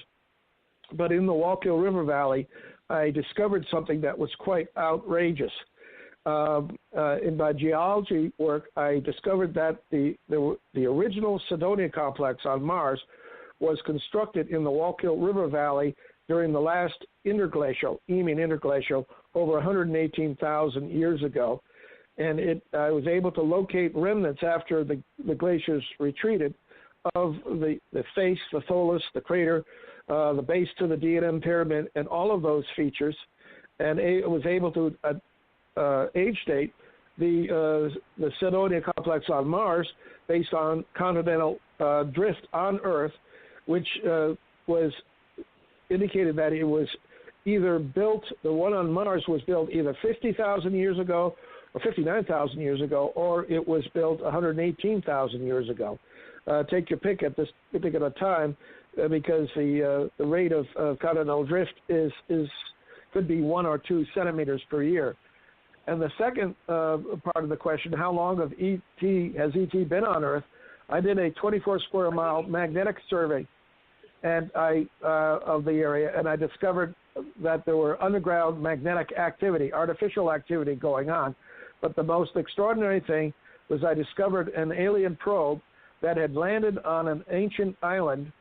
But in the Wallkill River Valley, I discovered something that was quite outrageous. In my geology work, I discovered that the original Cydonia complex on Mars was constructed in the Wallkill River Valley during the last interglacial, Eemian interglacial, over 118,000 years ago. And I was able to locate remnants after the glaciers retreated of the face, the tholus, the crater, the base to the D&M pyramid, and all of those features, and was able to age date the Cydonia complex on Mars based on continental drift on Earth, which was indicated that it was either built, the one on Mars was built either 50,000 years ago or 59,000 years ago, or it was built 118,000 years ago. Take your pick at this particular time, because the rate of continental drift could be 1 or 2 centimeters per year. And the second part of the question, how long has ET been on Earth? I did a 24 square mile magnetic survey of the area, and I discovered that there were underground magnetic activity, artificial activity going on. But the most extraordinary thing was I discovered an alien probe that had landed on an ancient island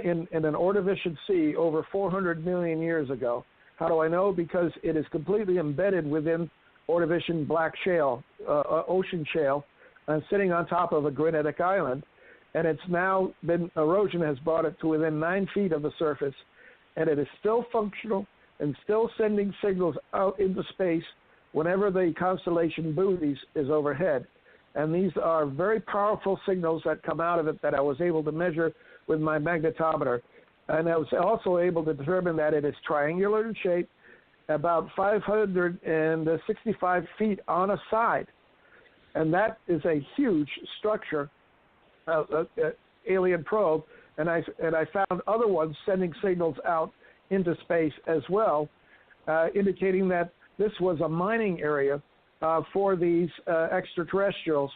in an Ordovician sea over 400 million years ago. How do I know? Because it is completely embedded within Ordovician black shale, ocean shale, sitting on top of a granitic island. And it's now been, erosion has brought it to within 9 feet of the surface, and it is still functional and still sending signals out into space whenever the constellation Bootes is overhead. And these are very powerful signals that come out of it that I was able to measure with my magnetometer. And I was also able to determine that it is triangular in shape, about 565 feet on a side. And that is a huge structure, alien probe. And I found other ones sending signals out into space as well, indicating that this was a mining area for these extraterrestrials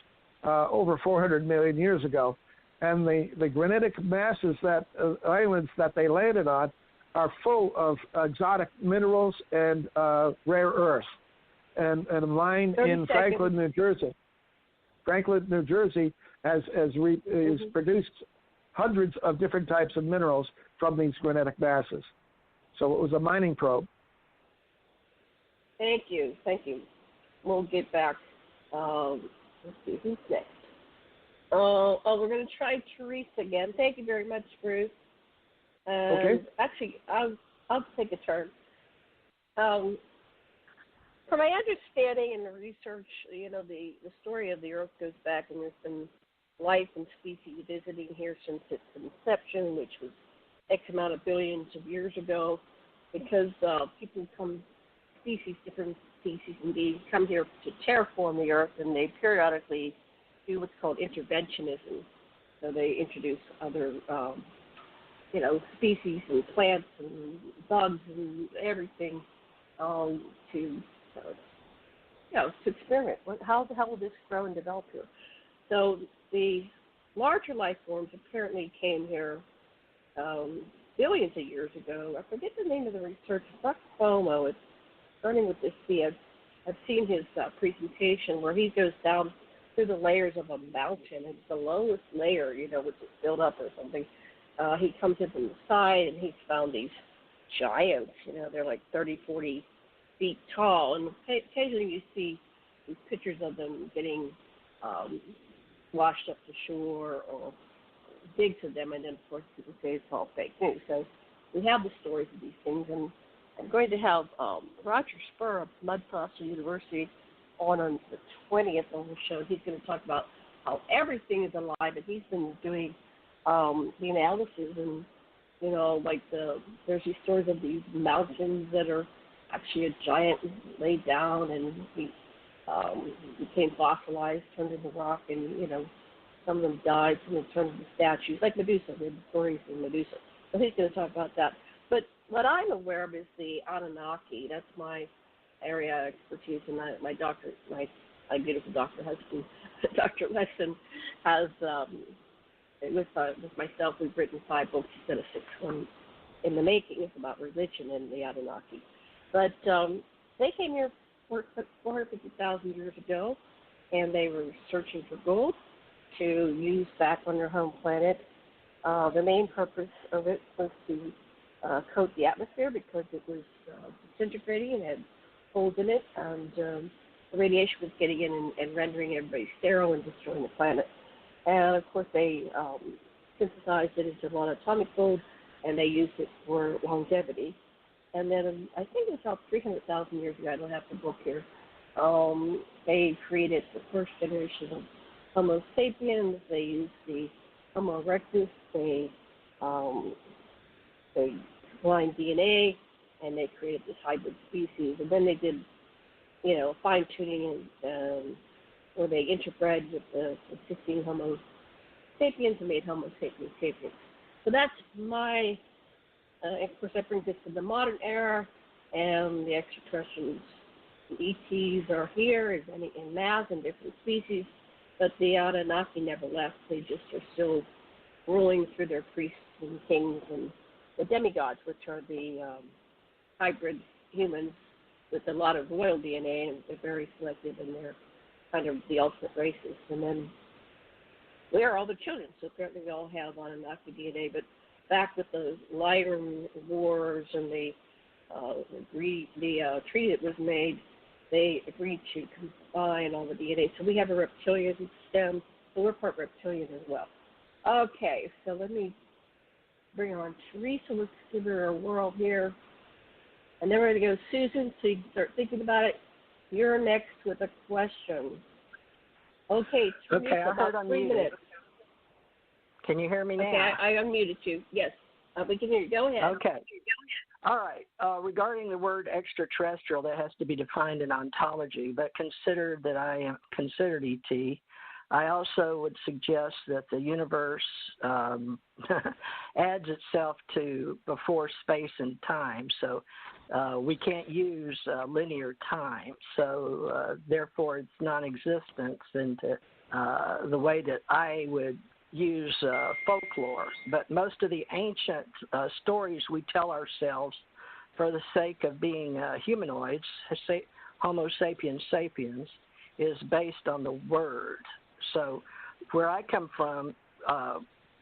over 400 million years ago. And the granitic masses islands that they landed on are full of exotic minerals and rare earths. And a mine in Franklin, New Jersey. Franklin, New Jersey has produced hundreds of different types of minerals from these granitic masses. So it was a mining probe. Thank you. We'll get back. Let's see, who's next? We're going to try Theresa again. Thank you very much, Bruce. Okay. Actually, I'll take a turn. From my understanding and the research, the story of the Earth goes back, and there's been life and species visiting here since its inception, which was X amount of billions of years ago, because different species indeed, come here to terraform the Earth, and they periodically do what's called interventionism. So they introduce other, species and plants and bugs and everything to experiment. How the hell will this grow and develop here? So the larger life forms apparently came here billions of years ago. I forget the name of the researcher. Dr. Cuomo. It's starting with this C. I've seen his presentation where he goes down through the layers of a mountain, and the lowest layer, which is built up or something. He comes in from the side, and he's found these giants. They're like 30, 40 feet tall, and occasionally you see these pictures of them getting washed up to shore or digs of them, and then of course people say it's all fake news. So we have the stories of these things, and I'm going to have Roger Spur of Paso University on the 20th on the show. He's going to talk about how everything is alive, and he's been doing the analysis, and there's these stories of these mountains that are actually a giant laid down, and he became fossilized, turned into rock, and some of them died, some of them turned into statues, like Medusa. We have stories of Medusa. So he's going to talk about that. But what I'm aware of is the Anunnaki. That's my area of expertise, and my doctor, my beautiful doctor husband, Dr. Lessin, has with myself. We've written 5 books instead of 6. One in the making. It's about religion and the Anunnaki. But they came here 450,000 years ago, and they were searching for gold to use back on their home planet. The main purpose of it was to coat the atmosphere because it was disintegrating and had holes in it, and the radiation was getting in and rendering everybody sterile and destroying the planet. And of course they synthesized it into a lot of atomic gold, and they used it for longevity. And then I think it was about 300,000 years ago, I don't have the book here, they created the first generation of Homo sapiens. They used the Homo erectus. They combined DNA, and they created this hybrid species. And then they did, fine-tuning where they interbred with the existing Homo sapiens and made Homo sapiens sapiens. So that's my, of course, that brings us to the modern era, and the extraterrestrials, the ETs are here in mass and different species, but the Anunnaki never left. They just are still ruling through their priests and kings and the demigods, which are the hybrid humans with a lot of royal DNA, and they're very selective, and they're kind of the ultimate races. And then we are all the children, so apparently we all have Anunnaki DNA. But back with the Lyran Wars and the treaty that was made, they agreed to combine all the DNA. So we have a reptilian stem, so we're part reptilian as well. Okay, so let me bring on Theresa. Let's give her a whirl here. And then we're going to go Susan, so you can start thinking about it. You're next with a question. Okay, Okay, I heard about unmuted. 3 minutes. Can you hear me now? Okay, I unmuted you. Yes, we can hear you. Go ahead. Okay. All right. Regarding the word extraterrestrial, that has to be defined in ontology, but consider that I am considered ET. I also would suggest that the universe adds itself to before space and time, so we can't use linear time. So therefore, it's non-existent into the way that I would use folklore. But most of the ancient stories we tell ourselves for the sake of being humanoids, Homo sapiens sapiens, is based on the word. So where I come from,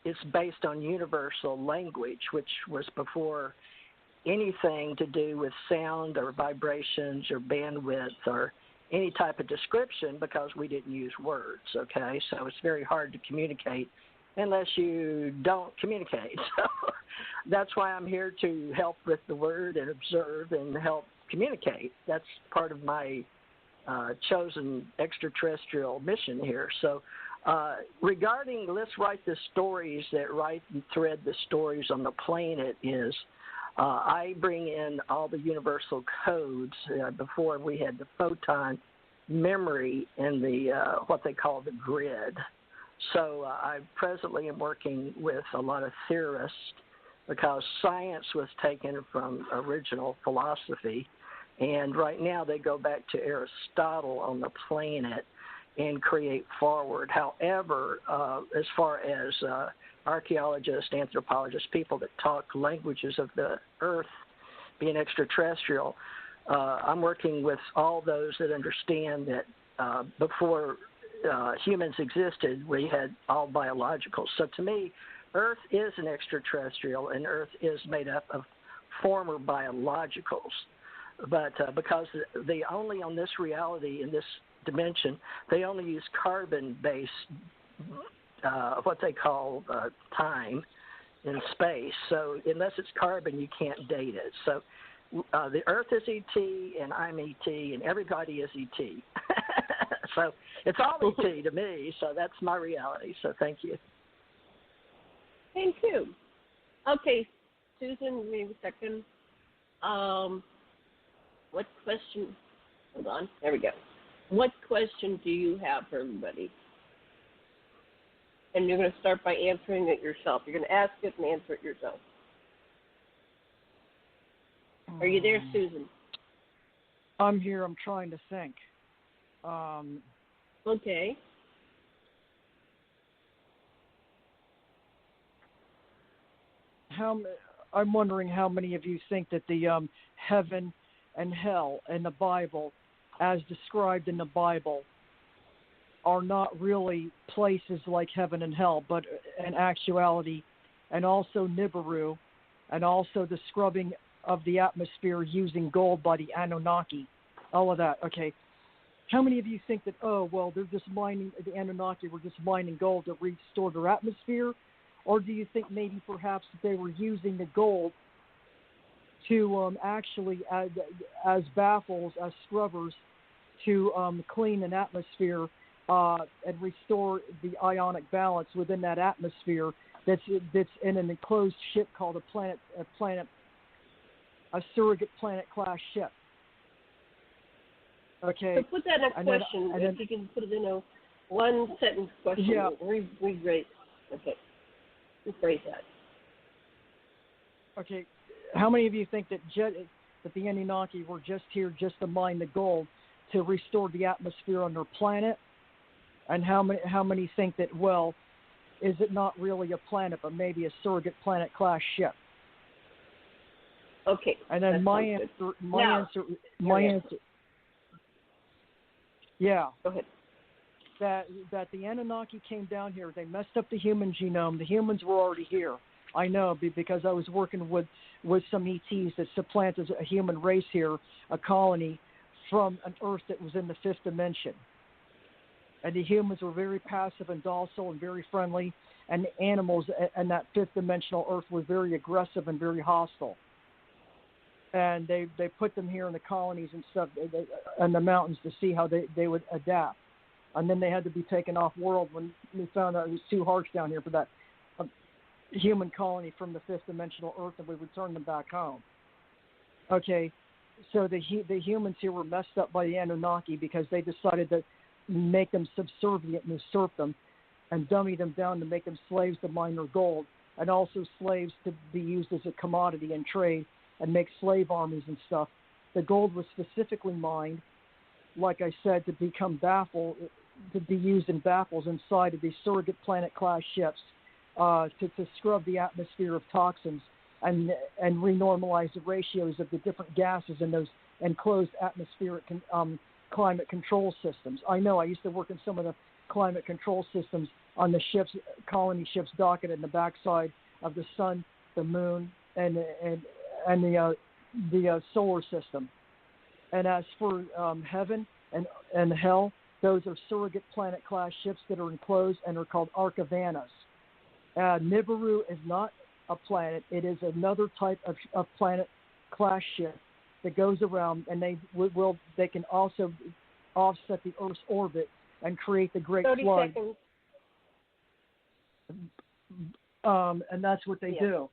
it's based on universal language, which was before anything to do with sound or vibrations or bandwidth or any type of description, because we didn't use words, okay? So it's very hard to communicate unless you don't communicate. So that's why I'm here to help with the word and observe and help communicate. That's part of my chosen extraterrestrial mission here. So regarding let's write the stories that write and thread the stories on the planet is I bring in all the universal codes. Before we had the photon memory in the what they call the grid. So I presently am working with a lot of theorists because science was taken from original philosophy. And right now they go back to Aristotle on the planet and create forward. However, as far as archaeologists, anthropologists, people that talk languages of the earth being extraterrestrial, I'm working with all those that understand that before humans existed, we had all biologicals. So to me, Earth is an extraterrestrial, and Earth is made up of former biologicals. But because they only on this reality, in this dimension, they only use carbon-based, what they call time in space. So unless it's carbon, you can't date it. So the Earth is ET, and I'm ET, and everybody is ET. So it's all ET to me, so that's my reality. So thank you. Thank you. Okay, Susan, give me a second. What question? Hold on. There we go. What question do you have for everybody? And you're going to start by answering it yourself. You're going to ask it and answer it yourself. Are you there, Susan? I'm here. I'm trying to think. Okay. I'm wondering how many of you think that the heaven and hell in the Bible, as described in the Bible, are not really places like heaven and hell, but in actuality, and also Nibiru, and also the scrubbing of the atmosphere using gold by the Anunnaki, all of that. Okay. How many of you think that, they're just mining, the Anunnaki were just mining gold to restore their atmosphere? Or do you think maybe perhaps they were using the gold to actually, as baffles, as scrubbers, to clean an atmosphere and restore the ionic balance within that atmosphere that's in an enclosed ship called a surrogate planet class ship? Okay. So put that in a question. If you can put it in a one sentence question. Yeah. Rephrase. Okay. Rephrase that. Okay. How many of you think that the Anunnaki were just here just to mine the gold to restore the atmosphere on their planet? And how many think that, is it not really a planet, but maybe a surrogate planet class ship? Okay. And then my answer. Yeah. Go ahead. That the Anunnaki came down here. They messed up the human genome. The humans were already here. I know because I was working with some ETs that supplanted a human race here, a colony, from an Earth that was in the fifth dimension. And the humans were very passive and docile and very friendly, and the animals and that fifth dimensional Earth was very aggressive and very hostile. And they put them here in the colonies and stuff, and the mountains to see how they would adapt. and then they had to be taken off world when we found out it was too harsh down here for that human colony from the fifth dimensional Earth, and we returned them back home. Okay, so the humans here were messed up by the Anunnaki because they decided to make them subservient and usurp them and dummy them down to make them slaves to mine their gold, and also slaves to be used as a commodity in trade and make slave armies and stuff. The gold was specifically mined, like I said, to become to be used in baffles inside of these surrogate planet-class ships to scrub the atmosphere of toxins and renormalize the ratios of the different gases in those enclosed atmospheric climate control systems. I know I used to work in some of the climate control systems on the ships, colony ships docketed in the backside of the sun, the moon, and the solar system. And as for heaven and hell, those are surrogate planet-class ships that are enclosed and are called Arcavanas. Nibiru is not a planet. It is another type of planet-class ship that goes around, and they can also offset the Earth's orbit and create the Great 30 Flood. seconds. And that's what they do.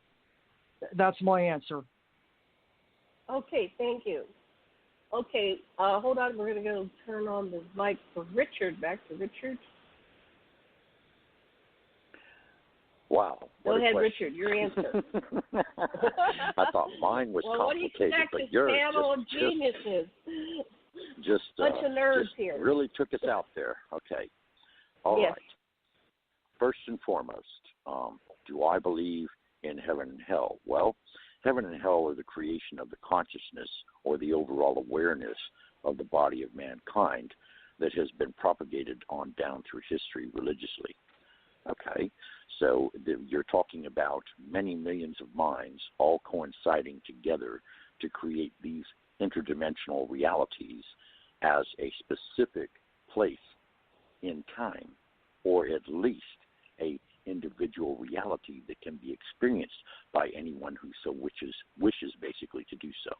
That's my answer. Okay, thank you. Okay, hold on. We're going to go turn on the mic for Richard. Back to Richard. Wow. Go ahead, Richard. Your answer. I thought mine was complicated, but yours panel of geniuses. Just bunch of nerds just here. Really took us out there. Okay. All yes. right. First and foremost, do I believe in heaven and hell? Well, heaven and hell are the creation of the consciousness or the overall awareness of the body of mankind that has been propagated on down through history religiously. Okay, so you're talking about many millions of minds all coinciding together to create these interdimensional realities as a specific place in time, or at least a individual reality that can be experienced by anyone who so wishes basically to do so.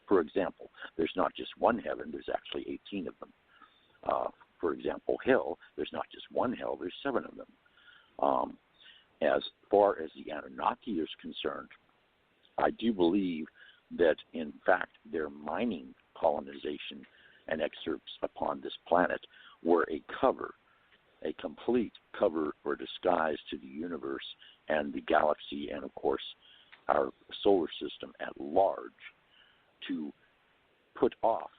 For example, there's not just one heaven, there's actually 18 of them. For example, hell, there's not just one hell, there's 7 of them. As far as the Anunnaki is concerned, I do believe that, in fact, their mining colonization and excerpts upon this planet were a cover, a complete cover or disguise to the universe and the galaxy and, of course, our solar system at large to put off,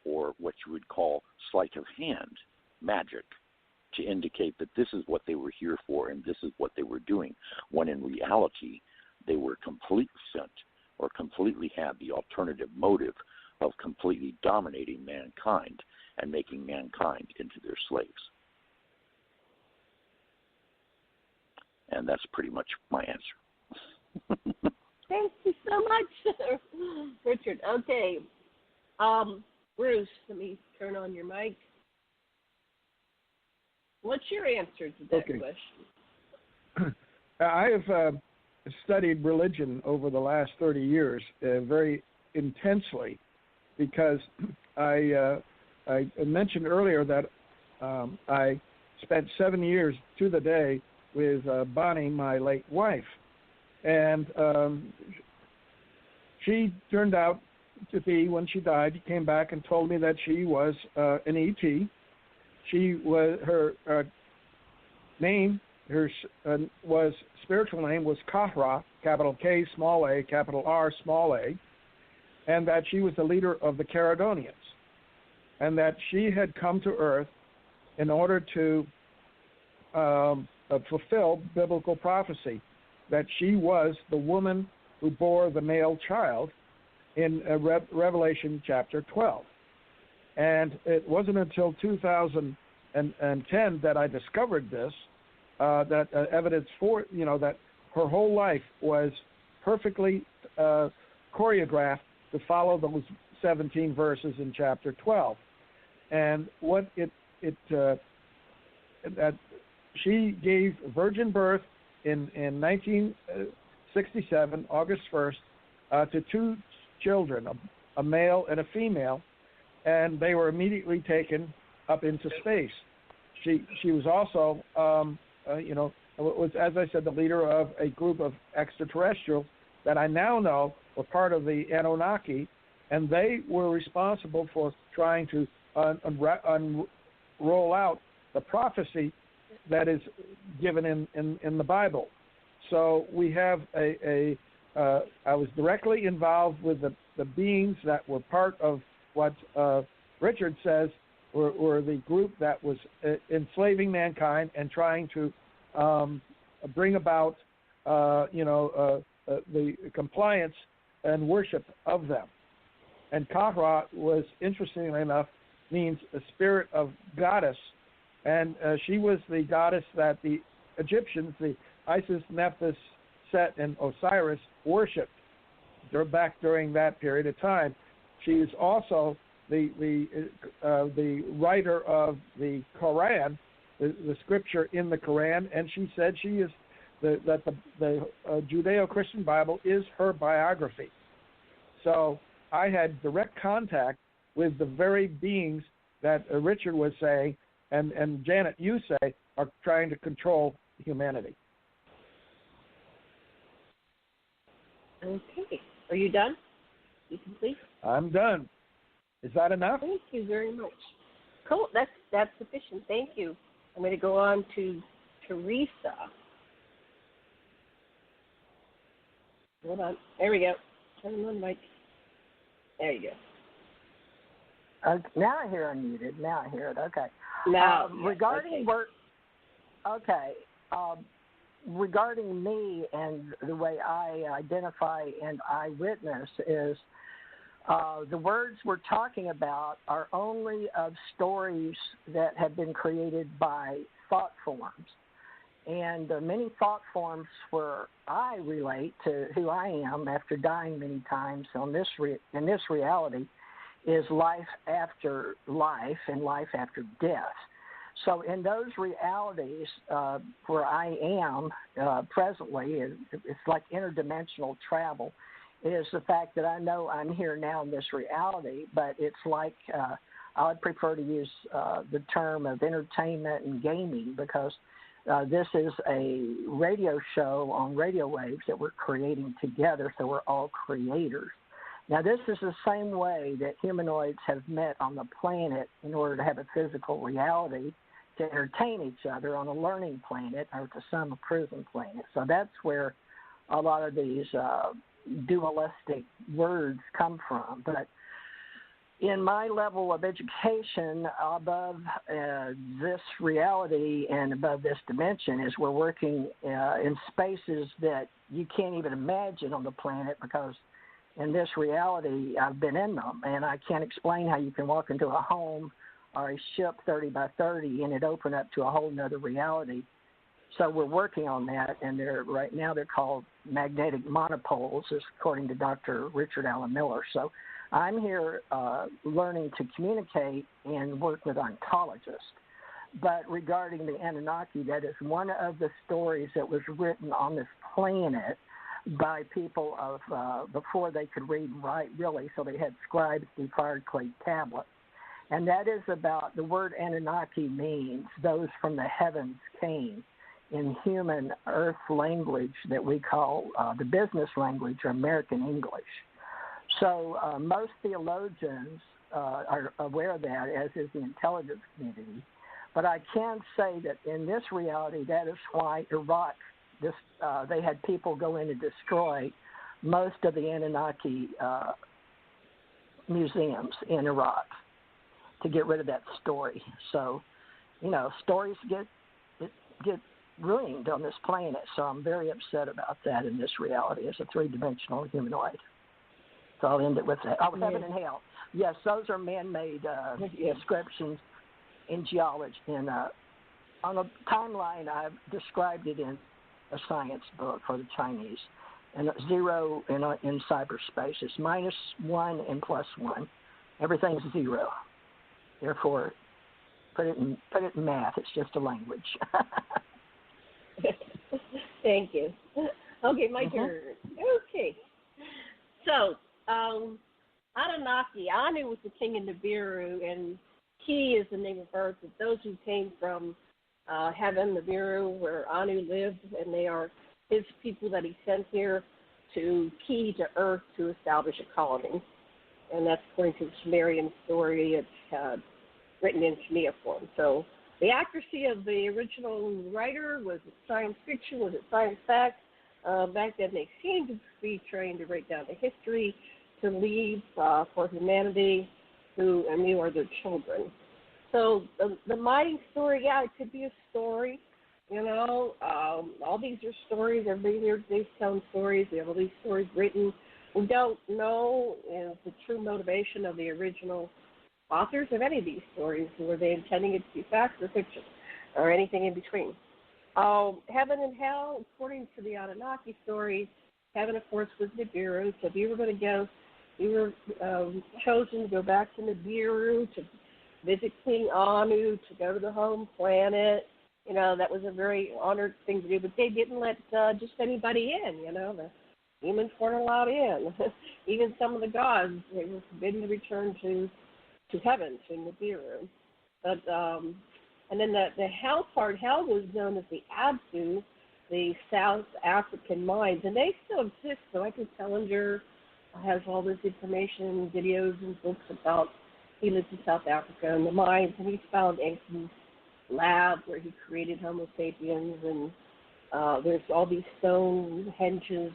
or what you would call sleight of hand magic, to indicate that this is what they were here for and this is what they were doing, when in reality they were completely sent or completely had the alternative motive of completely dominating mankind and making mankind into their slaves. And that's pretty much my answer. Thank you so much, Richard. Okay. Bruce, let me turn on your mic. What's your answer to that question? I have studied religion over the last 30 years very intensely because I mentioned earlier that I spent 7 years to the day with Bonnie, my late wife. And she turned out to be, when she died, she came back and told me that she was an ET. She was, her name, was spiritual name was Kahra, capital K, small a, capital R, small a, and that she was the leader of the Caledonians, and that she had come to Earth in order to fulfill biblical prophecy, that she was the woman who bore the male child in Revelation chapter 12. And it wasn't until 2010 that I discovered this, that evidence for, that her whole life was perfectly choreographed to follow those 17 verses in chapter 12. And what that she gave virgin birth in 1967, August 1st, to 2 children, a male and a female, and they were immediately taken up into space. she was also, was, as I said, the leader of a group of extraterrestrials that I now know were part of the Anunnaki, and they were responsible for trying to roll out the prophecy that is given in the Bible. So we have I was directly involved with the beings that were part of what Richard says were the group that was enslaving mankind and trying to bring about the compliance and worship of them. And Kahra was, interestingly enough, means a spirit of goddess, and she was the goddess that the Egyptians, the Isis, Nephthys, Set, and Osiris worshipped back during that period of time. She is also the writer of the Quran, the scripture in the Quran, and she said she is that the Judeo-Christian Bible is her biography. So I had direct contact with the very beings that Richard was saying, and Janet, you say, are trying to control humanity. Okay. Are you done? You complete? I'm done. Is that enough? Thank you very much. Cool. That's sufficient. Thank you. I'm going to go on to Theresa. Hold on. There we go. Turn on mic. There you go. Now I hear unmuted. Now I hear it. Okay. Now, regarding work. Okay. Regarding me and the way I identify and I witness is the words we're talking about are only of stories that have been created by thought forms. And many thought forms where I relate to who I am after dying many times in this reality is life after life and life after death. So in those realities where I am presently, it's like interdimensional travel, is the fact that I know I'm here now in this reality, but it's like I would prefer to use the term of entertainment and gaming because this is a radio show on radio waves that we're creating together, so we're all creators. Now, this is the same way that humanoids have met on the planet in order to have a physical reality to entertain each other on a learning planet or to some prison planet. So that's where a lot of these dualistic words come from. But in my level of education, above this reality and above this dimension is we're working in spaces that you can't even imagine on the planet because in this reality, I've been in them, and I can't explain how you can walk into a home or a ship 30 by 30 and it open up to a whole nother reality. So we're working on that, and right now they're called magnetic monopoles, according to Dr. Richard Allen Miller. So I'm here learning to communicate and work with ontologists. But regarding the Anunnaki, that is one of the stories that was written on this planet by people of before they could read and write, really, so they had scribes do fired clay tablets. And that is about, the word Anunnaki means those from the heavens came in human earth language that we call the business language or American English. So most theologians are aware of that, as is the intelligence community. But I can say that in this reality, that is why Iraq, they had people go in and destroy most of the Anunnaki museums in Iraq to get rid of that story. So, stories get ruined on this planet. So I'm very upset about that in this reality as a three-dimensional humanoid. So I'll end it with that. Oh, heaven and hell. Yes, those are man-made descriptions in geology. And on a timeline, I've described it in a science book for the Chinese. And 0 in cyberspace is -1 and +1. Everything's 0. Therefore, put it in math. It's just a language. Thank you. Okay, my turn. Okay. So, Anunnaki, Anu was the king in Nibiru, and Ki is the name of earth. That those who came from heaven, the Viru, where Anu lived, and they are his people that he sent here to Ki, to earth, to establish a colony. And that's according to the Sumerian story. It's written in Shemiah form. So the accuracy of the original writer, was it science fiction, was it science fact? Back then they seemed to be trying to write down the history to leave for humanity, and we are their children. So the mighty story, yeah, it could be a story. You know, all these are stories. Everybody here today's telling stories. We have all these stories written. We don't know the true motivation of the original authors of any of these stories. Were they intending it to be fact or fiction, or anything in between? Heaven and hell, according to the Anunnaki story, heaven, of course, was Nibiru. So if you were going to go, you were chosen to go back to Nibiru to visit King Anu, to go to the home planet. You know, that was a very honored thing to do, but they didn't let just anybody in, you know. The humans weren't allowed in. Even some of the gods, they were forbidden to return to heaven, to Nibiru. But, and then the hell part, hell was known as the Absu, the South African mines, and they still exist. So Michael Tellinger has all this information, videos and books about, he lives in South Africa and the mines, and he's found Anki's lab where he created Homo sapiens, and there's all these stone henges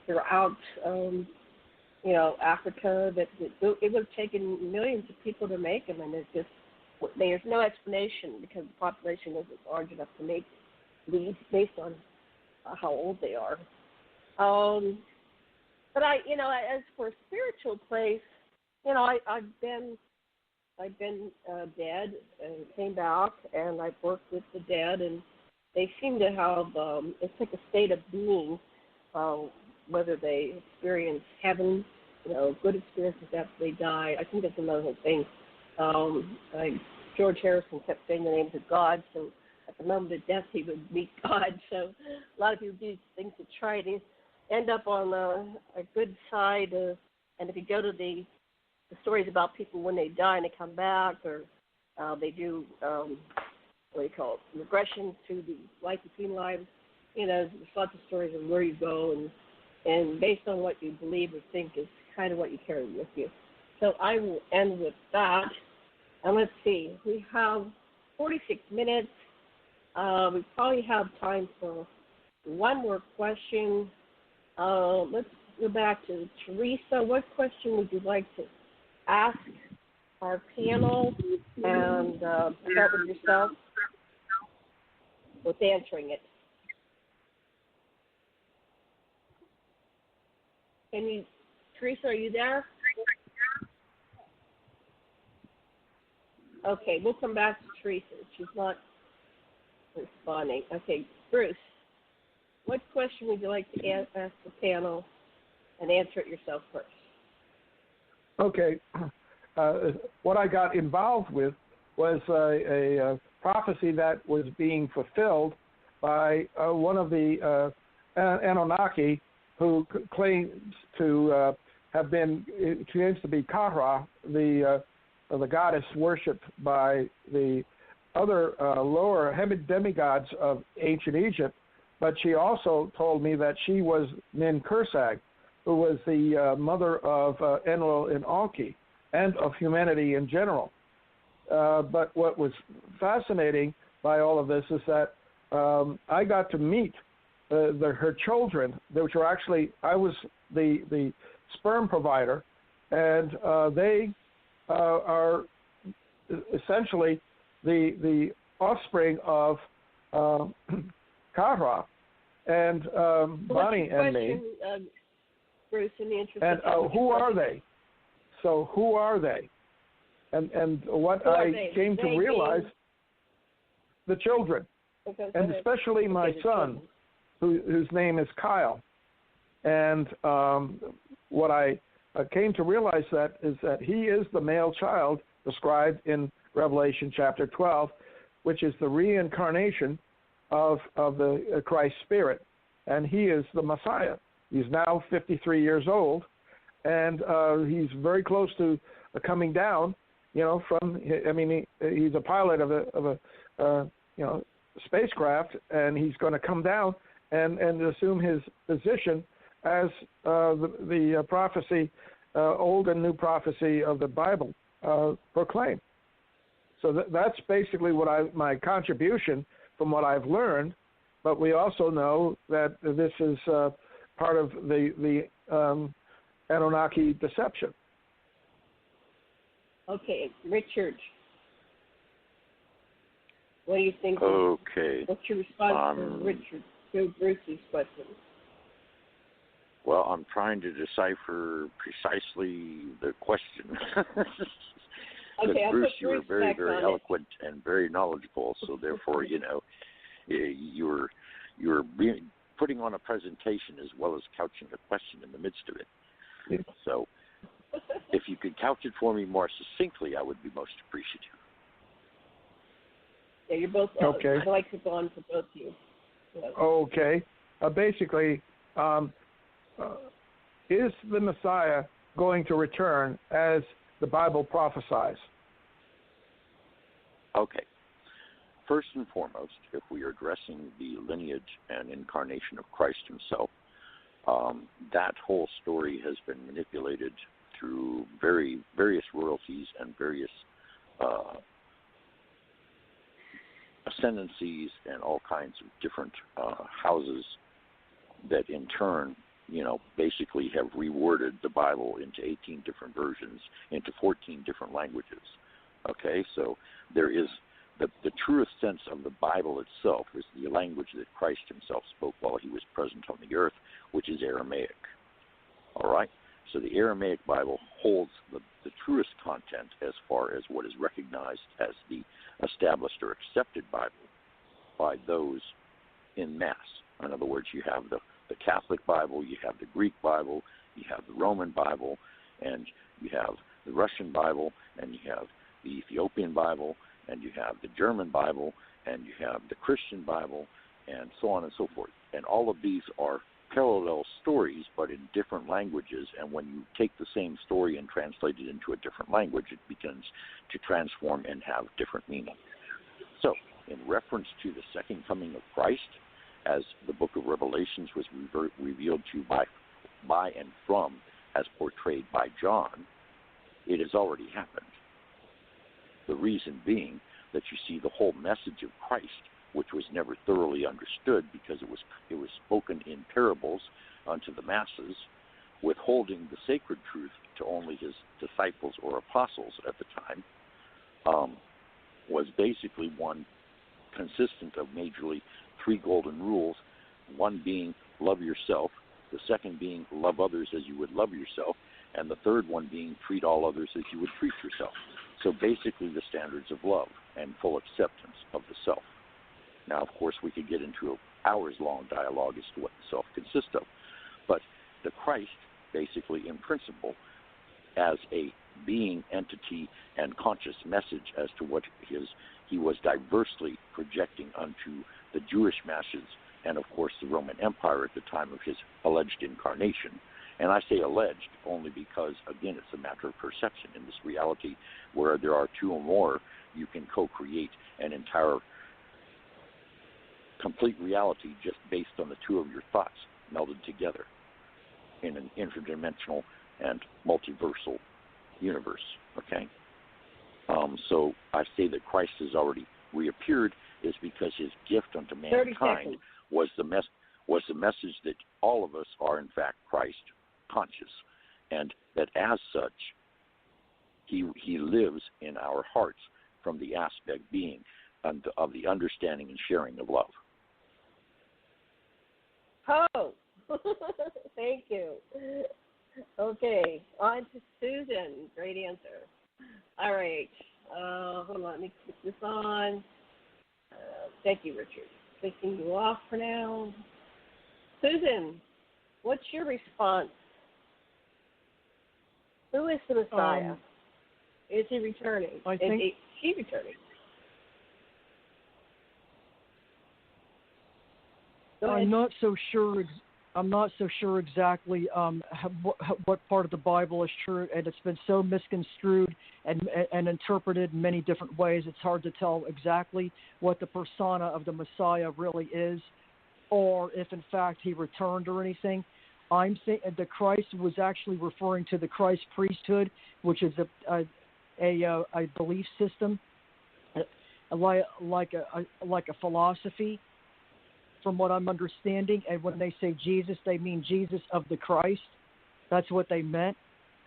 throughout, you know, Africa that it would have taken millions of people to make them, and there's no explanation because the population wasn't large enough to make these based on how old they are. But you know, as for a spiritual place, you know, I've been dead and came back, and I've worked with the dead, and they seem to have it's like a state of being, whether they experience heaven, you know, good experiences after they die. I think that's another whole thing. George Harrison kept saying the names of God, so at the moment of death he would meet God. So a lot of people do things to try to end up on a good side. And if you go to the stories about people when they die and they come back, or they do, what do you call it, regression to the life between lives, you know, there's lots of stories of where you go, and based on what you believe or think is kind of what you carry with you. So I will end with that. And let's see, we have 46 minutes. We probably have time for one more question. Let's go back to Theresa. What question would you like to ask our panel, and start with yourself with answering it? Theresa, are you there? Okay, we'll come back to Theresa. She's not responding. Okay, Bruce, what question would you like to ask the panel, and answer it yourself first? Okay. What I got involved with was a prophecy that was being fulfilled by one of the Anunnaki, who claims to have been, claims to be Kahra, the goddess worshipped by the other lower demigods of ancient Egypt. But she also told me that she was Nin Kursag, who was the mother of Enlil and Enki, and of humanity in general. But what was fascinating by all of this is that I got to meet her children, which were actually, I was the sperm provider, and they are essentially the offspring of Kahra and Bonnie and me. Bruce, in the interest and who are they? So who are they? And what I came to realize, the children, and especially my son, whose name is Kyle. And what I came to realize is that he is the male child described in Revelation chapter 12, which is the reincarnation of the Christ Spirit, and he is the Messiah. He's now 53 years old, and he's very close to coming down. he's a pilot of a spacecraft, and he's going to come down and assume his position as the prophecy, old and new prophecy of the Bible proclaim. So that's basically my contribution from what I've learned. But we also know that this is part of the Anunnaki deception. Okay, Richard. What do you think? Okay. What's your response to Bruce's question? Well, I'm trying to decipher precisely the question. Okay, Bruce, you were very, very eloquent and very knowledgeable. So therefore, you were putting on a presentation as well as couching a question in the midst of it. Yeah. So if you could couch it for me more succinctly, I would be most appreciative. Yeah, you're both okay. I'd like to go on for both of you. Yeah. Okay. Basically, is the Messiah going to return as the Bible prophesies? Okay. First and foremost, if we are addressing the lineage and incarnation of Christ himself, that whole story has been manipulated through various royalties and various ascendancies and all kinds of different houses that in turn, basically have reworded the Bible into 18 different versions, into 14 different languages. Okay, so there is the truest sense of the Bible itself is the language that Christ himself spoke while he was present on the earth, which is Aramaic. All right? So the Aramaic Bible holds the truest content as far as what is recognized as the established or accepted Bible by those in mass. In other words, you have the Catholic Bible, you have the Greek Bible, you have the Roman Bible, and you have the Russian Bible, and you have the Ethiopian Bible, and you have the German Bible, and you have the Christian Bible, and so on and so forth. And all of these are parallel stories, but in different languages, and when you take the same story and translate it into a different language, it begins to transform and have different meaning. So, in reference to the second coming of Christ, as the book of Revelations was revealed to you by and from, as portrayed by John, it has already happened. The reason being that you see the whole message of Christ, which was never thoroughly understood because it was spoken in parables unto the masses, withholding the sacred truth to only his disciples or apostles at the time, was basically one consistent of majorly 3 golden rules, one being love yourself, the second being love others as you would love yourself, and the third one being treat all others as you would treat yourself. So basically the standards of love and full acceptance of the self. Now, of course, we could get into an hours-long dialogue as to what the self consists of. But the Christ, basically in principle, as a being, entity, and conscious message as to what he was diversely projecting unto the Jewish masses and, of course, the Roman Empire at the time of his alleged incarnation. And I say alleged only because, again, it's a matter of perception. In this reality where there are 2 or more, you can co-create an entire complete reality just based on the 2 of your thoughts melded together in an interdimensional and multiversal universe, okay? So I say that Christ has already reappeared is because his gift unto mankind was the message that all of us are, in fact, Christ conscious, and that as such, he lives in our hearts from the aspect being of the understanding and sharing of love. Oh, thank you. Okay, on to Susan. Great answer. All right. Hold on, let me put this on. Thank you, Richard. Taking you off for now. Susan, what's your response? Who is the Messiah? Is he returning? I think is she returning? I'm not so sure. I'm not so sure exactly what part of the Bible is true, and it's been so misconstrued and interpreted in many different ways. It's hard to tell exactly what the persona of the Messiah really is, or if in fact he returned or anything. I'm saying the Christ was actually referring to the Christ priesthood, which is a belief system, like a philosophy, from what I'm understanding. And when they say Jesus, they mean Jesus of the Christ. That's what they meant.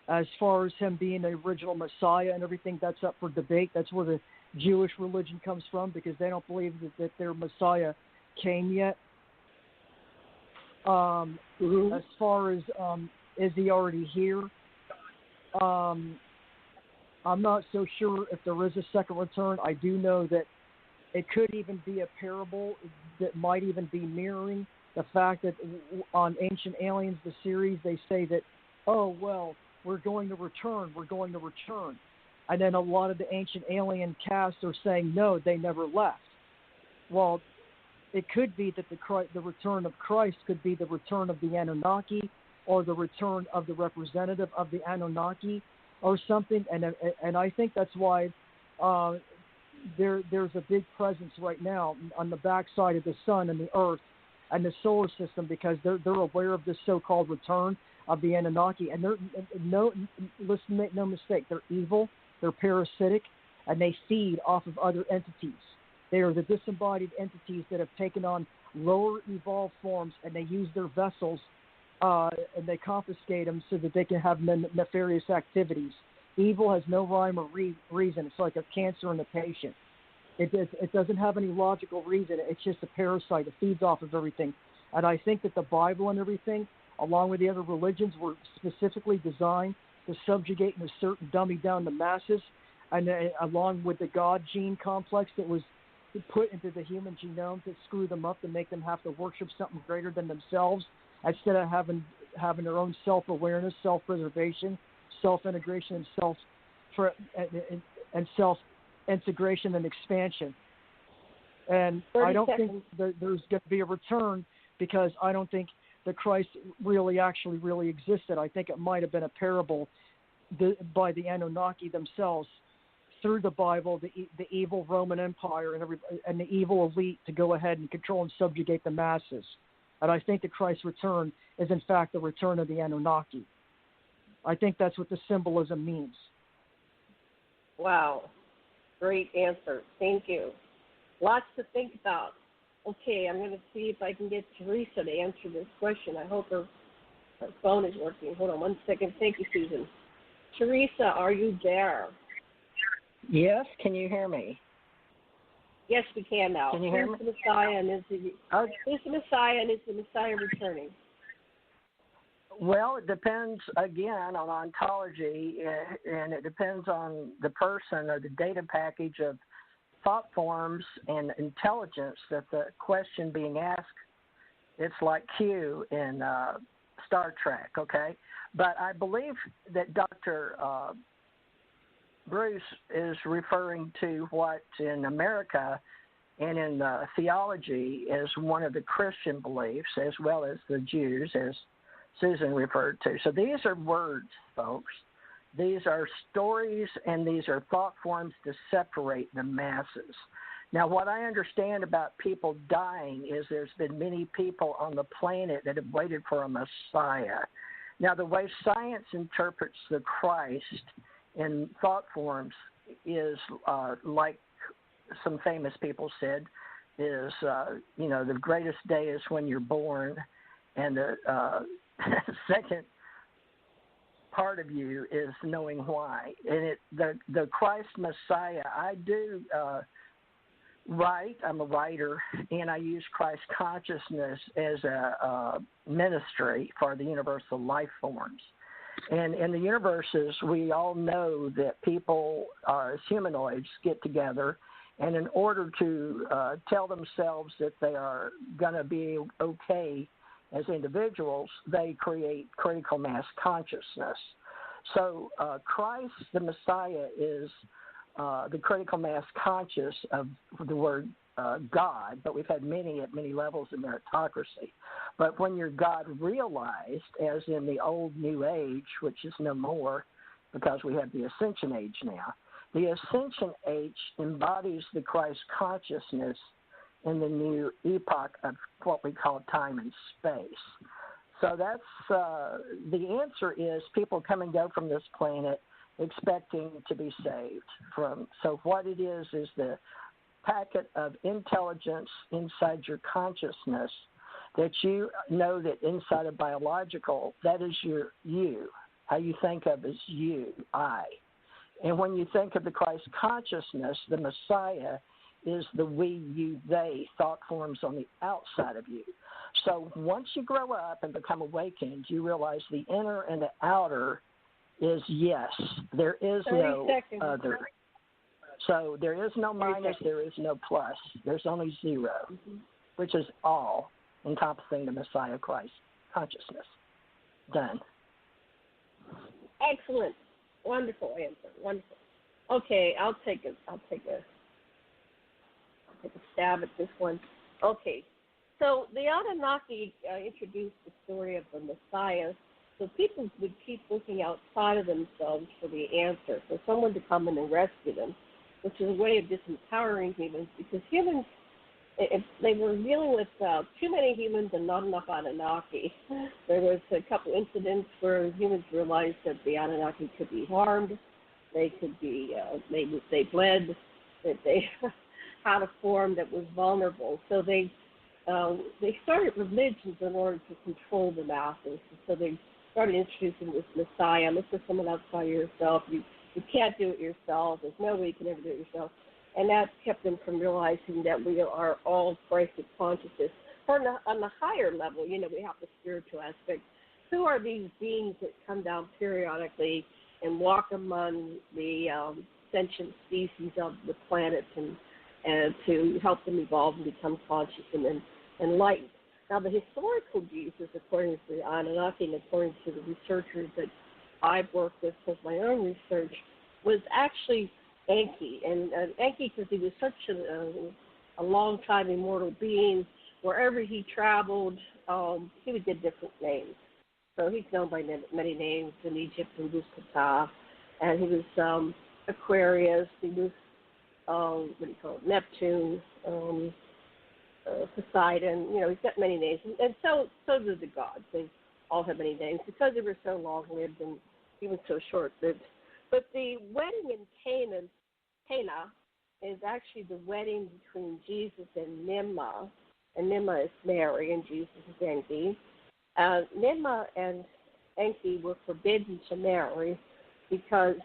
As far as him being the original Messiah and everything, that's up for debate. That's where the Jewish religion comes from, because they don't believe that their Messiah came yet. As far as is he already here? I'm not so sure if there is a second return. I do know that it could even be a parable that might even be mirroring the fact that on Ancient Aliens, the series, they say that, oh, well, we're going to return. And then a lot of the Ancient Alien cast are saying, no, they never left. Well, it could be that the return of Christ could be the return of the Anunnaki, or the return of the representative of the Anunnaki or something. And I think that's why there's a big presence right now on the backside of the sun and the earth and the solar system, because they're aware of this so-called return of the Anunnaki. And make no mistake, they're evil, they're parasitic, and they feed off of other entities. They are the disembodied entities that have taken on lower evolved forms, and they use their vessels and they confiscate them so that they can have nefarious activities. Evil has no rhyme or reason. It's like a cancer in a patient. It doesn't have any logical reason. It's just a parasite. It feeds off of everything. And I think that the Bible and everything, along with the other religions, were specifically designed to subjugate and assert and dummy down the masses, and along with the God gene complex that was put into the human genome to screw them up, to make them have to worship something greater than themselves, instead of having their own self-awareness, self-preservation, self-integration, and self-integration and expansion. And I don't think there's going to be a return, because I don't think the Christ really existed. I think it might have been a parable by the Anunnaki themselves, through the Bible, the evil Roman Empire and the evil elite, to go ahead and control and subjugate the masses. And I think the Christ's return is in fact the return of the Anunnaki. I think that's what the symbolism means. Wow. Great answer. Thank you. Lots to think about. Okay, I'm going to see if I can get Theresa to answer this question. I hope her phone is working. Hold on one second. Thank you, Susan. Theresa, are you there? Yes, can you hear me? Yes, we can now. Can you hear me? Who's the Messiah, and is the Messiah returning? Well, it depends, again, on ontology, and it depends on the person or the data package of thought forms and intelligence that the question being asked. It's like Q in Star Trek, okay? But I believe that Dr. Bruce is referring to what in America and in theology is one of the Christian beliefs, as well as the Jews, as Susan referred to. So these are words, folks. These are stories, and these are thought forms to separate the masses. Now, what I understand about people dying is there's been many people on the planet that have waited for a Messiah. Now, the way science interprets the Christ in thought forms is like some famous people said, is, the greatest day is when you're born, and the second part of you is knowing why. And the Christ Messiah, I do write. I'm a writer, and I use Christ consciousness as a ministry for the universal life forms. And in the universes, we all know that people, as humanoids, get together, and in order to tell themselves that they are going to be okay as individuals, they create critical mass consciousness. So Christ, the Messiah, is the critical mass conscious of the word God, but we've had many at many levels of meritocracy. But when you're God realized, as in the old New Age, which is no more because we have the Ascension Age now, the Ascension Age embodies the Christ consciousness in the new epoch of what we call time and space. So that's the answer is people come and go from this planet expecting to be saved from. So what it is the packet of intelligence inside your consciousness that you know that inside of biological, that is your you. How you think of as you, I. And when you think of the Christ consciousness, the Messiah is the we, you, they thought forms on the outside of you. So once you grow up and become awakened, you realize the inner and the outer is yes. There is no other. So there is no minus, there is no plus. There's only zero, which is all encompassing the Messiah Christ consciousness. Done. Excellent. Wonderful answer. Wonderful. Okay, I'll take a stab at this one. Okay. So the Anunnaki introduced the story of the Messiah, so people would keep looking outside of themselves for the answer, for someone to come in and rescue them, which is a way of disempowering humans, because humans, if they were dealing with too many humans and not enough Anunnaki. There was a couple incidents where humans realized that the Anunnaki could be harmed, they could be, they bled, that they had a form that was vulnerable. So they started religions in order to control the masses. So they started introducing this Messiah. Look for someone outside yourself. You can't do it yourself. There's no way you can ever do it yourself. And that kept them from realizing that we are all Christ consciousness. On the higher level, we have the spiritual aspect. Who are these beings that come down periodically and walk among the sentient species of the planet and to help them evolve and become conscious and enlightened? Now, the historical Jesus, according to the Anunnaki and according to the researchers that I've worked with my own research, was actually Enki. And Enki, because he was such a long-time immortal being, wherever he traveled, he would get different names. So he's known by many names. In Egypt, he was Ptah, and he was Aquarius, he was, Neptune, Poseidon. He's got many names. And so do the gods. They all have many names because they were so long-lived and even so short-lived. But the wedding in Cana is actually the wedding between Jesus and Nimma. And Nimma is Mary and Jesus is Enki. Nimma and Enki were forbidden to marry because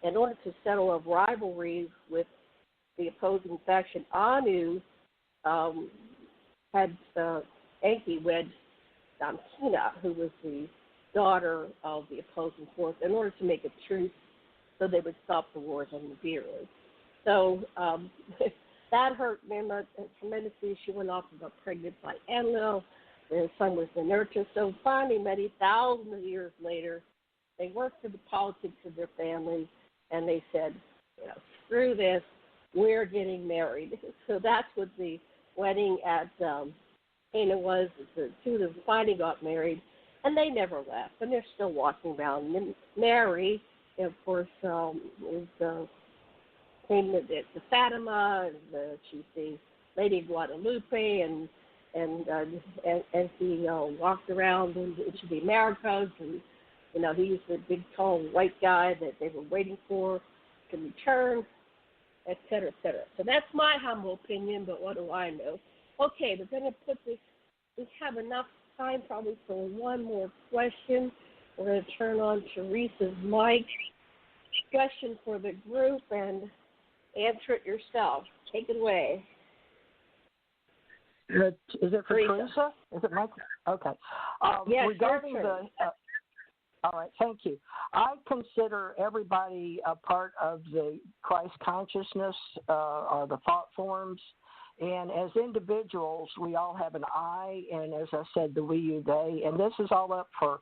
in order to settle a rivalry with the opposing faction, Anu had Enki wed Damkina, who was the daughter of the opposing force, in order to make a truce so they would stop the wars on Nibiru. So that hurt Nimma tremendously. She went off and got pregnant by Enlil. Their son was Orators. So finally, many thousands of years later, they worked through the politics of their family, and they said, screw this, we're getting married. So that's what the wedding at Cana was. The two of them finally got married, and they never left, and they're still walking around. And Mary, of course, is came to Fatima, and she's the Lady of Guadalupe, and he walked around into the Americas, and he's the big, tall, white guy that they were waiting for to return, et cetera, et cetera. So that's my humble opinion, but what do I know? Okay, we're going to put this. We have enough time probably for one more question. We're going to turn on Theresa's mic. Question for the group and answer it yourself. Take it away. Is it for Theresa? Is it Mike? Okay. Yes, regarding all right, thank you. I consider everybody a part of the Christ consciousness or the thought forms. And as individuals, we all have an I, and as I said, the we, you, they. And this is all up for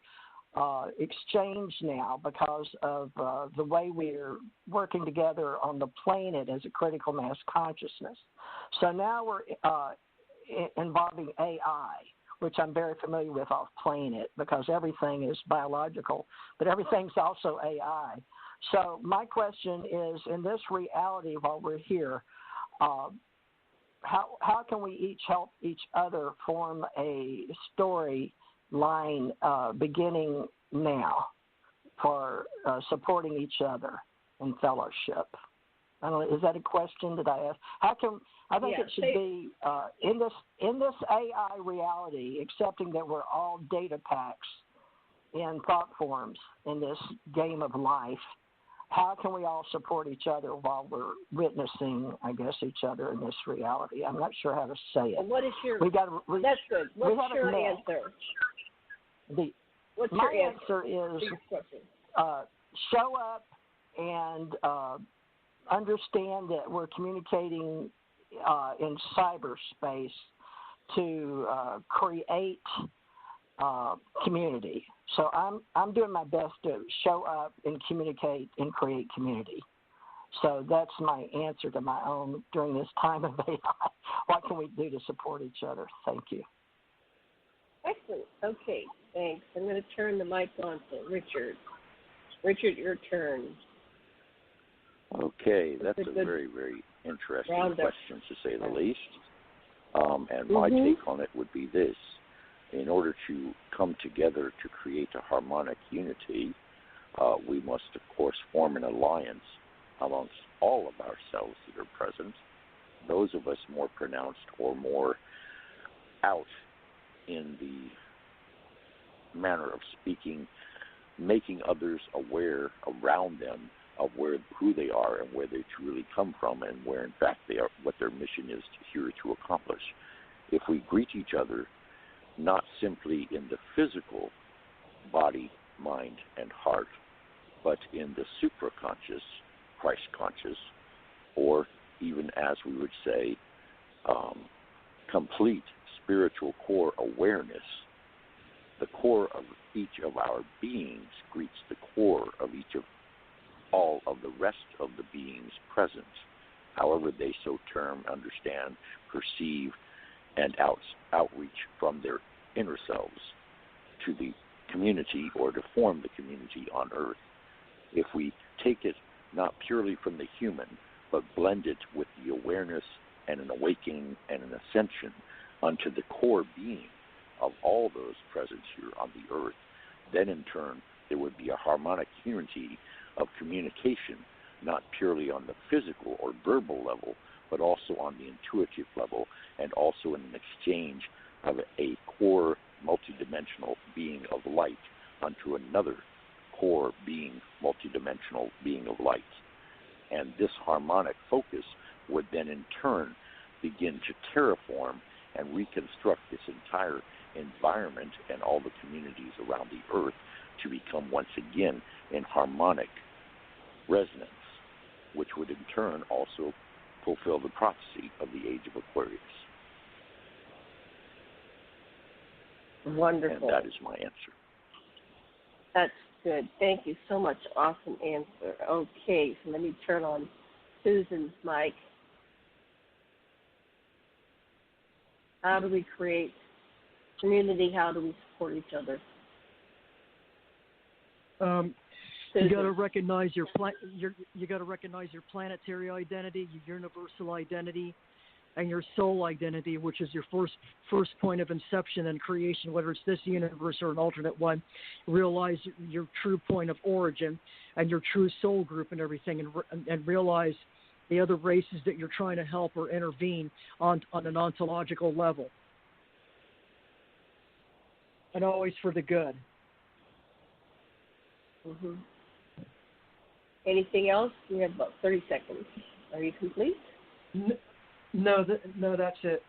exchange now because of the way we're working together on the planet as a critical mass consciousness. So now we're involving AI, which I'm very familiar with off planet because everything is biological, but everything's also AI. So my question is, in this reality while we're here, how can we each help each other form a story line beginning now for supporting each other in fellowship? I don't know, is that a question that I asked? I think it should be in this AI reality, accepting that we're all data packs in thought forms in this game of life. How can we all support each other while we're witnessing, I guess, each other in this reality? I'm not sure how to say it. And what is your? That's good. What's your answer? My answer is show up and understand that we're communicating in cyberspace to create community. So I'm doing my best to show up and communicate and create community. So that's my answer to my own during this time of AI. What can we do to support each other? Thank you. Excellent. Okay, thanks. I'm going to turn the mic on to Richard. Richard, your turn. Okay, that's a very, very interesting question, to say the least. And my take on it would be this. In order to come together to create a harmonic unity, we must, of course, form an alliance amongst all of ourselves that are present, those of us more pronounced or more out in the manner of speaking, making others aware around them of who they are and where they truly come from and where, in fact, they are, what their mission is here to accomplish. If we greet each other not simply in the physical body, mind, and heart, but in the supraconscious, Christ-conscious, or even, as we would say, complete spiritual core awareness, the core of each of our beings greets the core of each of all of the rest of the beings present, however they so term, understand, perceive, and outreach from their inner selves to the community or to form the community on earth. If we take it not purely from the human, but blend it with the awareness and an awakening and an ascension unto the core being of all those present here on the earth, then in turn there would be a harmonic unity of communication, not purely on the physical or verbal level, but also on the intuitive level, and also in an exchange of a core multidimensional being of light unto another core being, multidimensional being of light. And this harmonic focus would then in turn begin to terraform and reconstruct this entire environment and all the communities around the earth to become once again in harmonic resonance, which would in turn also fulfill the prophecy of the age of Aquarius. Wonderful. And that is my answer. That's good. Thank you so much. Awesome answer. Okay, so let me turn on Susan's mic. How do we create community? How do we support each other? You got to recognize you got to recognize your planetary identity, your universal identity, and your soul identity, which is your first point of inception and creation, whether it's this universe or an alternate one. Realize your true point of origin and your true soul group and everything, and realize the other races that you're trying to help or intervene on an ontological level. And always for the good. Mm-hmm. Anything else? We have about 30 seconds. Are you complete? No, that's it.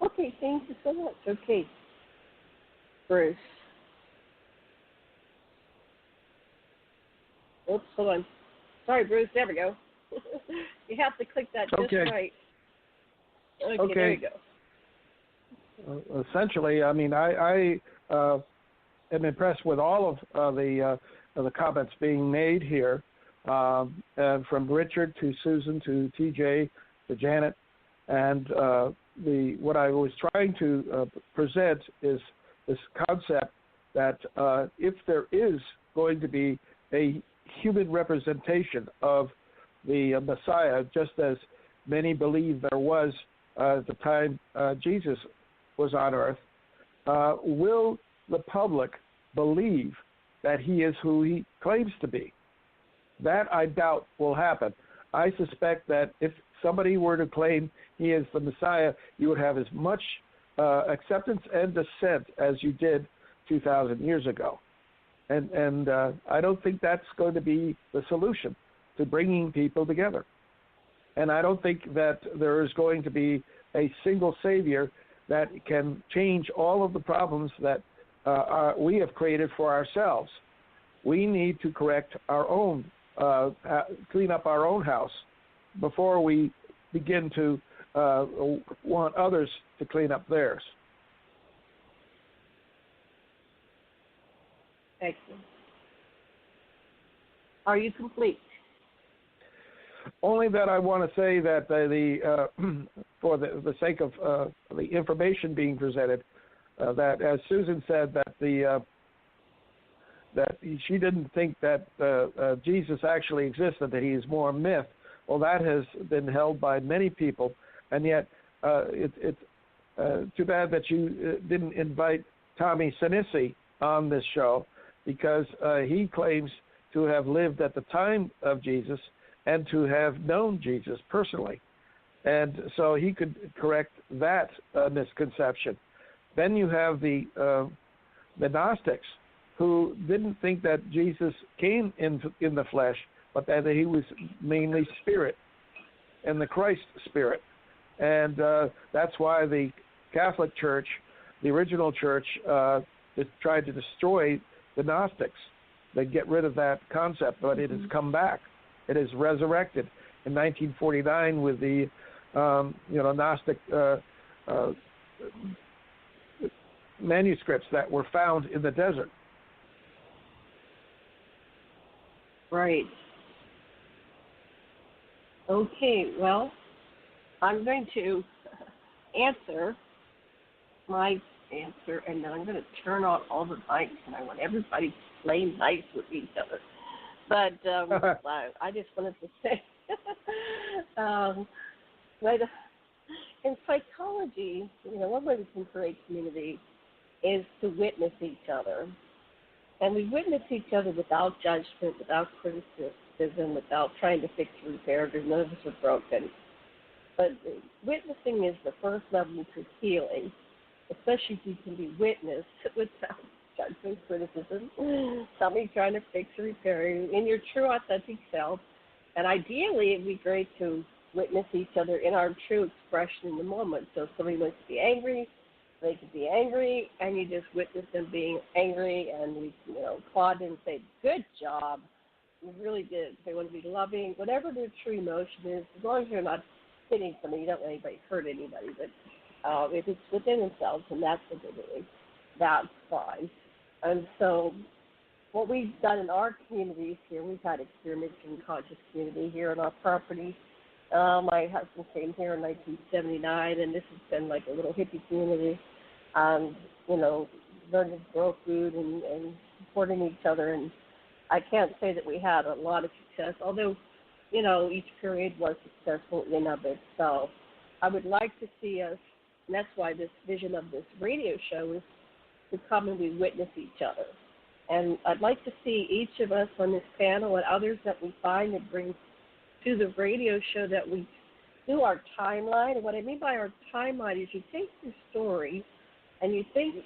Okay, thank you so much. Okay, Bruce. Oops, hold on. Sorry, Bruce. There we go. You have to click that just right. Okay, there you go. Essentially, I mean, I am impressed with all of the comments being made here, and from Richard to Susan to TJ to Janet, and what I was trying to present is this concept that if there is going to be a human representation of the Messiah, just as many believe there was at the time Jesus was on earth, will the public believe that he is who he claims to be? That I doubt will happen. I suspect that if somebody were to claim he is the Messiah, you would have as much acceptance and dissent as you did 2,000 years ago. And I don't think that's going to be the solution to bringing people together. And I don't think that there is going to be a single savior that can change all of the problems that we have created for ourselves. We need to correct our own, clean up our own house before we begin to want others to clean up theirs. Excellent. Are you complete? Only that I want to say that for the sake of the information being presented, that as Susan said, that that she didn't think that Jesus actually existed, that he is more a myth. Well, that has been held by many people, and yet it's too bad that you didn't invite Tommy Sinisi on this show, because he claims to have lived at the time of Jesus and to have known Jesus personally. And so he could correct that misconception. Then you have the Gnostics, who didn't think that Jesus came in the flesh, but that he was mainly spirit, and the Christ spirit. And that's why the Catholic Church, the original church, tried to destroy the Gnostics. They get rid of that concept, but it has come back. It is resurrected in 1949 with the Gnostic manuscripts that were found in the desert. Right. Okay, well, I'm going to answer my answer, and then I'm going to turn on all the mics, and I want everybody to play nice with each other. But I just wanted to say, but in psychology, one way we can create community is to witness each other. And we witness each other without judgment, without criticism, without trying to fix or repair, because none of us are broken. But witnessing is the first level to healing, especially if you can be witnessed without judgment, criticism, somebody trying to fix or repair you in your true, authentic self. And ideally, it'd be great to witness each other in our true expression in the moment. So if somebody wants to be angry, they could be angry, and you just witness them being angry, and we, applaud and say, "Good job, you really did." If they want to be loving, whatever their true emotion is, as long as you're not hitting somebody, you don't let anybody hurt anybody. But if it's within themselves, and that's what they're doing, that's fine. And so what we've done in our communities here, we've had experimenting conscious community here on our property. My husband came here in 1979, and this has been like a little hippie community. Learning to grow food and supporting each other. And I can't say that we had a lot of success, although, each period was successful in of itself. I would like to see us, and that's why this vision of this radio show is to come and we witness each other. And I'd like to see each of us on this panel and others that we find that bring to the radio show that we do our timeline. And what I mean by our timeline is you take your story and you think,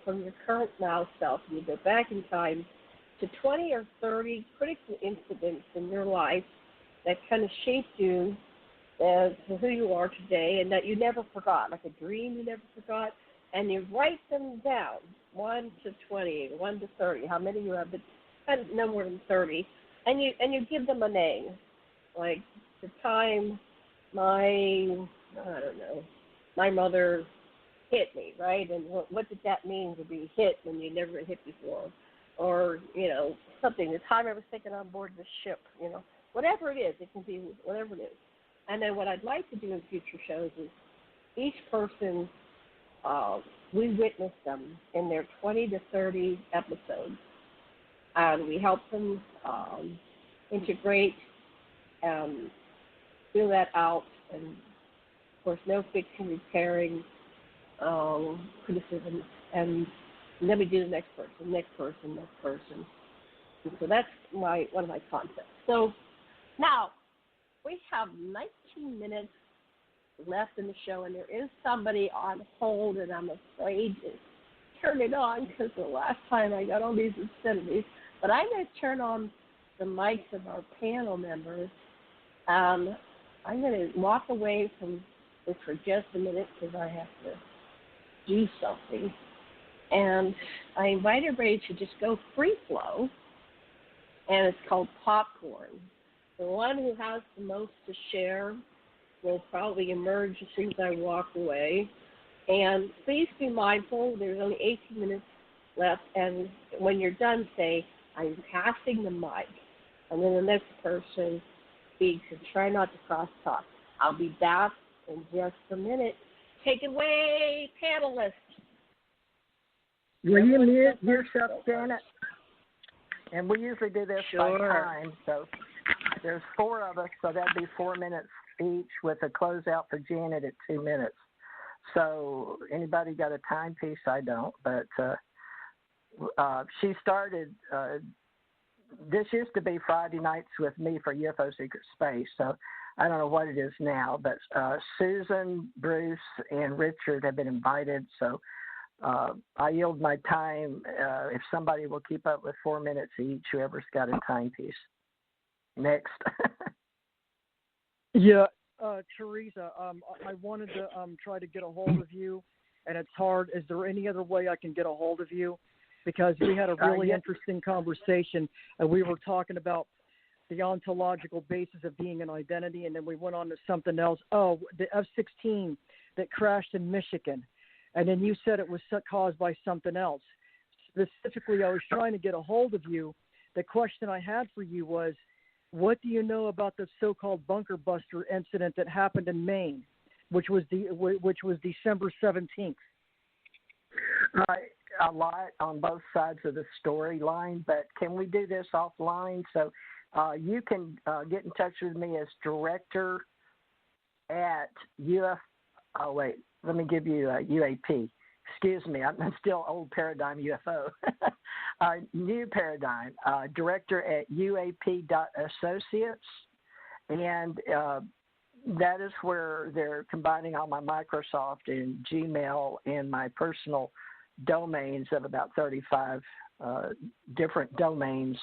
from your current now self, and you go back in time to 20 or 30 critical incidents in your life that kind of shaped you as to who you are today, and that you never forgot, like a dream you never forgot, and you write them down, 1 to 20, 1 to 30, how many you have, but no more than 30, and you give them a name, like the time my mother hit me, right? And what did that mean to be hit when you never been hit before? Or, something, the time I was taken on board the ship, whatever it is, it can be whatever it is. And then what I'd like to do in future shows is each person, we witness them in their 20 to 30 episodes, and we help them integrate and fill that out, and of course no fixing, repairing, criticism, and then we do the next person. And so that's one of my concepts. So now we have 19 minutes left in the show, and there is somebody on hold, and I'm afraid to turn it on because the last time I got all these obscenities. But I'm going to turn on the mics of our panel members. I'm going to walk away from this for just a minute because I have to do something. And I invite everybody to just go free flow, and it's called popcorn. The one who has the most to share will probably emerge as soon as I walk away. And please be mindful, there's only 18 minutes left, and when you're done, say, I'm passing the mic. And then the next person speaks, and try not to cross-talk. I'll be back in just a minute. Take it away, panelists. Will you mute yourself, Janet? And we usually do this by time, so there's 4 of us, so that'd be 4 minutes each with a closeout for Janet at 2 minutes. So anybody got a timepiece? I don't, but she started, this used to be Friday nights with me for UFO Secret Space, so I don't know what it is now, but Susan, Bruce, and Richard have been invited, so I yield my time if somebody will keep up with 4 minutes each, whoever's got a timepiece. Next. Yeah, Theresa, I wanted to try to get a hold of you, and it's hard. Is there any other way I can get a hold of you? Because we had a really interesting conversation, and we were talking about the ontological basis of being an identity, and then we went on to something else. Oh, the F-16 that crashed in Michigan. And then you said it was caused by something else. Specifically, I was trying to get a hold of you. The question I had for you was, what do you know about the so-called bunker buster incident that happened in Maine, which was December 17th? A lot on both sides of the storyline, but can we do this offline? So you can get in touch with me as director at Oh, wait. Let me give you UAP. Excuse me, I'm still old paradigm UFO. New paradigm, director at UAP.associates. And that is where they're combining all my Microsoft and Gmail and my personal domains of about 35 different domains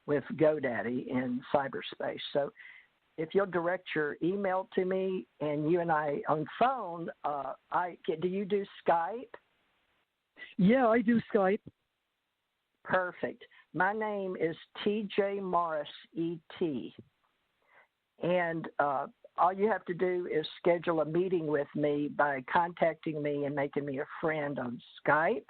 with GoDaddy in cyberspace. So if you'll direct your email to me and you and I on phone, do you do Skype? Yeah, I do Skype. Perfect. My name is TJ Morris, E.T. And all you have to do is schedule a meeting with me by contacting me and making me a friend on Skype.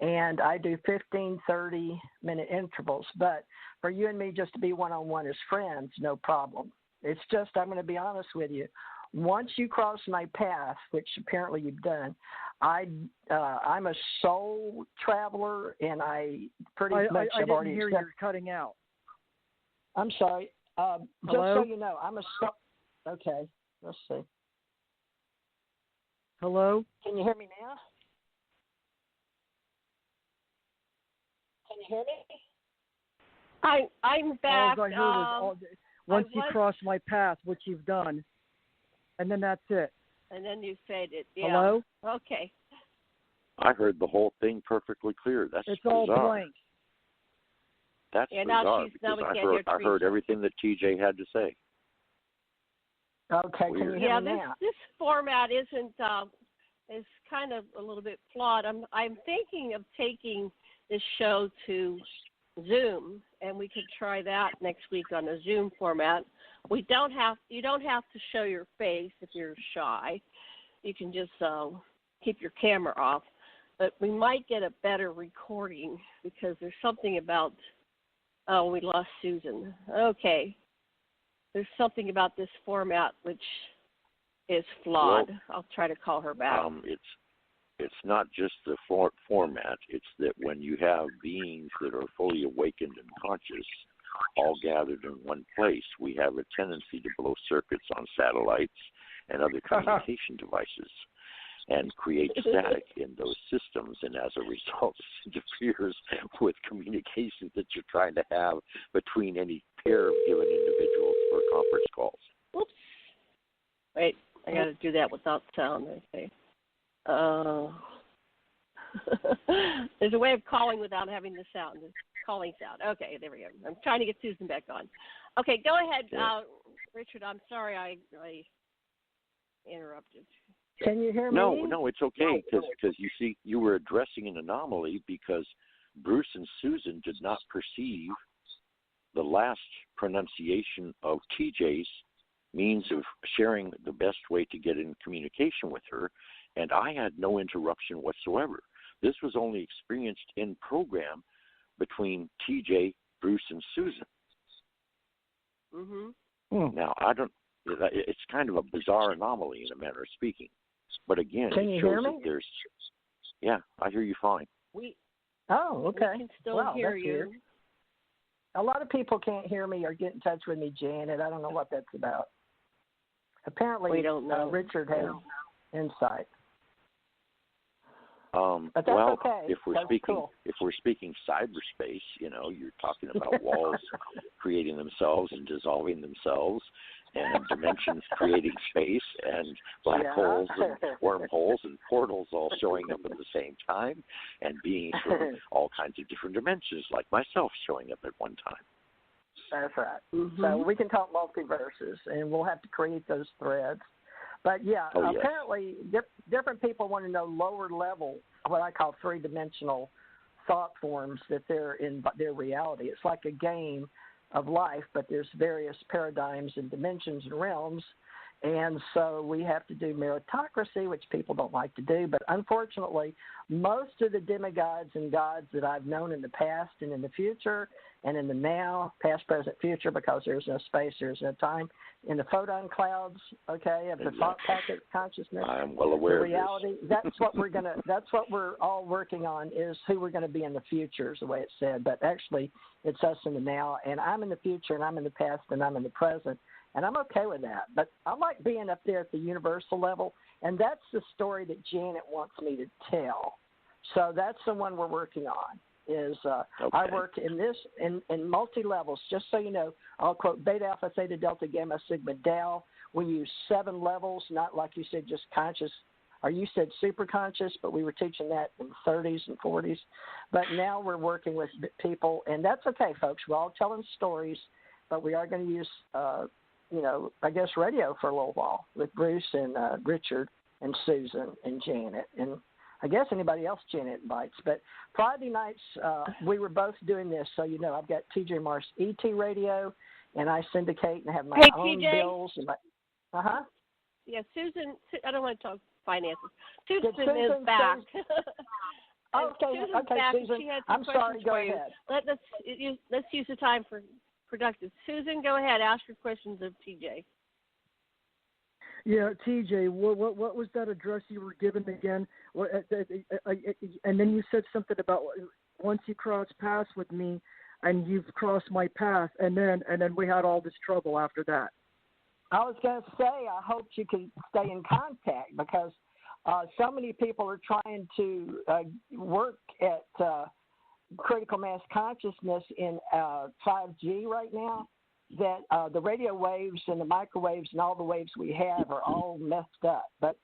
And I do 15, 30-minute intervals. But for you and me just to be one-on-one as friends, no problem. It's just, I'm going to be honest with you. Once you cross my path, which apparently you've done, I'm a soul traveler, and I pretty much have already. I didn't hear you're cutting out. I'm sorry. Just Hello? so you know, I'm a soul. Okay, let's see. Hello? Can you hear me now? Can you hear me? I'm back. All I heard was once you cross my path, which you've done, and then that's it. And then you faded. Yeah. Hello? Okay. I heard the whole thing perfectly clear. That's it's bizarre. all blank. That's bizarre because I heard everything that TJ had to say. Okay, can you hear me now? This format isn't is kind of a little bit flawed. I'm thinking of taking this show to Zoom, and we could try that next week on a Zoom format. You don't have to show your face if you're shy. You can just keep your camera off. But we might get a better recording because there's something about, oh, we lost Susan. Okay. There's something about this format which is flawed. Well, I'll try to call her back. It's not just the format. It's that when you have beings that are fully awakened and conscious all gathered in one place, we have a tendency to blow circuits on satellites and other communication devices and create static in those systems, and as a result, it interferes with communications that you're trying to have between any pair of given individuals for conference calls. Oops. Wait, I got to do that without sound. Okay. There's a way of calling without having the sound. The calling sound. Okay, there we go. I'm trying to get Susan back on. Okay, go ahead, Richard. I'm sorry I interrupted. Can you hear me? No, it's okay because you see, you were addressing an anomaly because Bruce and Susan did not perceive the last pronunciation of TJ's means of sharing the best way to get in communication with her, and I had no interruption whatsoever. This was only experienced in program between TJ, Bruce, and Susan. Mm-hmm. Now, it's kind of a bizarre anomaly in a manner of speaking. But again, can it you shows hear me? that there's, yeah, I hear you fine. Okay. We can still hear you. Weird. A lot of people can't hear me or get in touch with me, Janet. I don't know what that's about. Apparently, we don't know. Richard has insight. But that's well, okay. if we're speaking cyberspace, you're talking about walls creating themselves and dissolving themselves, and dimensions creating space, and black holes and wormholes and portals all showing up at the same time, and beings from all kinds of different dimensions, like myself, showing up at one time. That's right. Mm-hmm. So we can talk multiverses, and we'll have to create those threads. But, apparently different people want to know lower level, what I call three-dimensional thought forms that they're in their reality. It's like a game of life, but there's various paradigms and dimensions and realms. And so we have to do meritocracy, which people don't like to do. But unfortunately, most of the demigods and gods that I've known in the past and in the future and in the now, past, present, future, because there's no space, there's no time, in the photon clouds, of the thought packet consciousness, I'm well aware the reality. of this. That's what we're all working on, is who we're going to be in the future, is the way it's said. But actually, it's us in the now. And I'm in the future, and I'm in the past, and I'm in the present. And I'm okay with that. But I like being up there at the universal level, and that's the story that Janet wants me to tell. So that's the one we're working on. I work in multi-levels. Just so you know, I'll quote Beta, Alpha, Theta, Delta, Gamma, Sigma, Tau. We use 7 levels, not like you said, just conscious, or you said super conscious, but we were teaching that in the 30s and 40s. But now we're working with people, and that's okay, folks. We're all telling stories, but we are going to use I guess radio for a little while with Bruce and Richard and Susan and Janet, and I guess anybody else Janet invites. But Friday nights, we were both doing this, so I've got TJ Morse ET radio, and I syndicate and have my own TJ? Bills. And Yeah, Susan, I don't want to talk finances. Susan is back. Okay, back, Susan, she had I'm sorry, go ahead. Let's use the time for productive. Susan, go ahead. Ask your questions of TJ. Yeah, TJ, what was that address you were given again? And then you said something about once you cross paths with me, and you've crossed my path, and then we had all this trouble after that. I was going to say, I hope you can stay in contact, because so many people are trying to work at critical mass consciousness in 5G right now, that the radio waves and the microwaves and all the waves we have are all messed up. But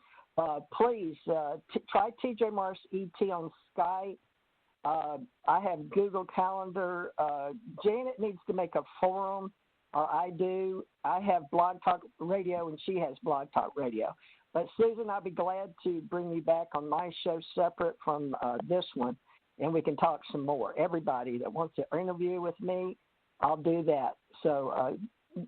please try TJ Morse ET on Skype. I have Google Calendar. Janet needs to make a forum, or I do. I have Blog Talk Radio, and she has Blog Talk Radio. But Susan, I'll be glad to bring you back on my show separate from this one, and we can talk some more. Everybody that wants to interview with me, I'll do that. So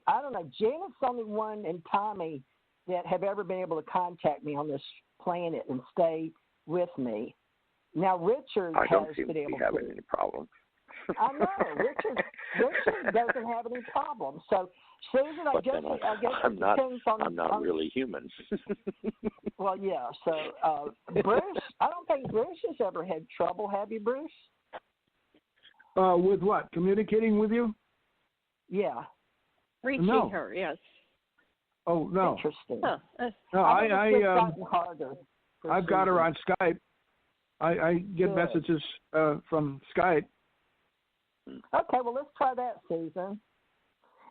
I don't know. Janet's the only one, and Tommy, that have ever been able to contact me on this planet and stay with me. Now, Richard I don't has seem been to able be having to. any problem. I know Richard doesn't have any problem. So, Susan, I guess I'm it not. depends on. I'm not really human. Well, yeah. So, Bruce, I don't think Bruce has ever had trouble. Have you, Bruce? With what? Communicating with you? Yeah. Reaching her, yes. Oh no. Interesting. Huh. Harder I've got her on Skype. I get messages from Skype. Okay, well, let's try that, Susan.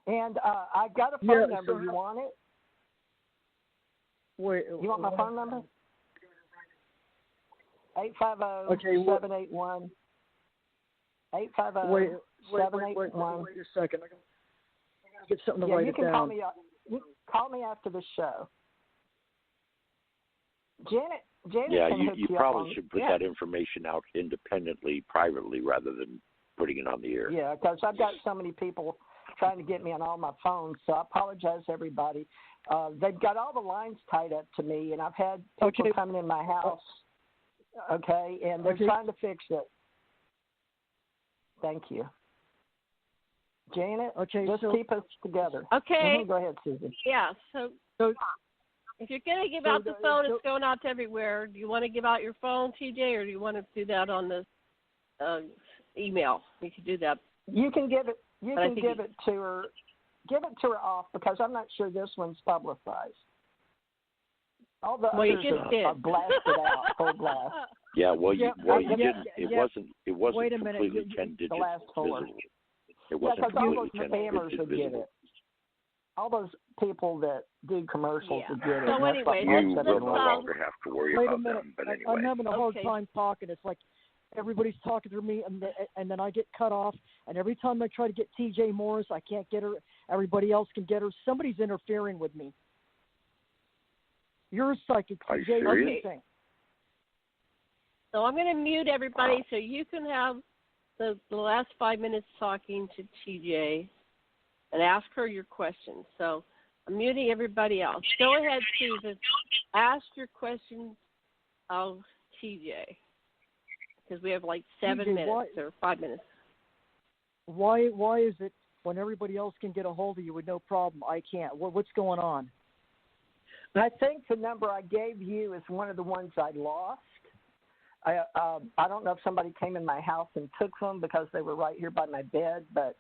And I got a phone number. You want it? Wait. You want my phone number? 850-781. 850-781. Wait a second. I gotta get something to write it down. You can call me after the show. Janet yeah, can hook you you probably up should put that information out independently, privately, rather than putting it on the air. Yeah, because I've got so many people trying to get me on all my phones, so I apologize, everybody. They've got all the lines tied up to me, and I've had people coming in my house, and they're trying to fix it. Thank you. Janet, just keep us together. Okay. Go ahead, Susan. Yeah, so if you're going to give out the phone, it's going out to everywhere. Do you want to give out your phone, TJ, or do you want to do that on the email? You can do that. You can give it. You can give it to her. Give it to her off because I'm not sure this one's publicized. All the others are blasted out, full blast. Yeah, well, you didn't. It wasn't. It wasn't Wait a minute. completely 10 digits visible. It wasn't all completely those 10 spammers digits would visible. get it. All those people that do commercials would get it. So anyway, you will no longer have to worry wait about a minute. them. But anyway, I'm having a hard time talking. It's like everybody's talking through me, and then I get cut off. And every time I try to get TJ Morris, I can't get her. Everybody else can get her. Somebody's interfering with me. You're a psychic, Are you TJ. What do you serious? think? So I'm going to mute everybody so you can have the last 5 minutes talking to TJ and ask her your questions. So I'm muting everybody else. Go ahead, Susan. Ask your questions of TJ because we have like 7 minutes or 5 minutes. Why is it when everybody else can get a hold of you with no problem, I can't? What's going on? I think the number I gave you is one of the ones I lost. I don't know if somebody came in my house and took them because they were right here by my bed, but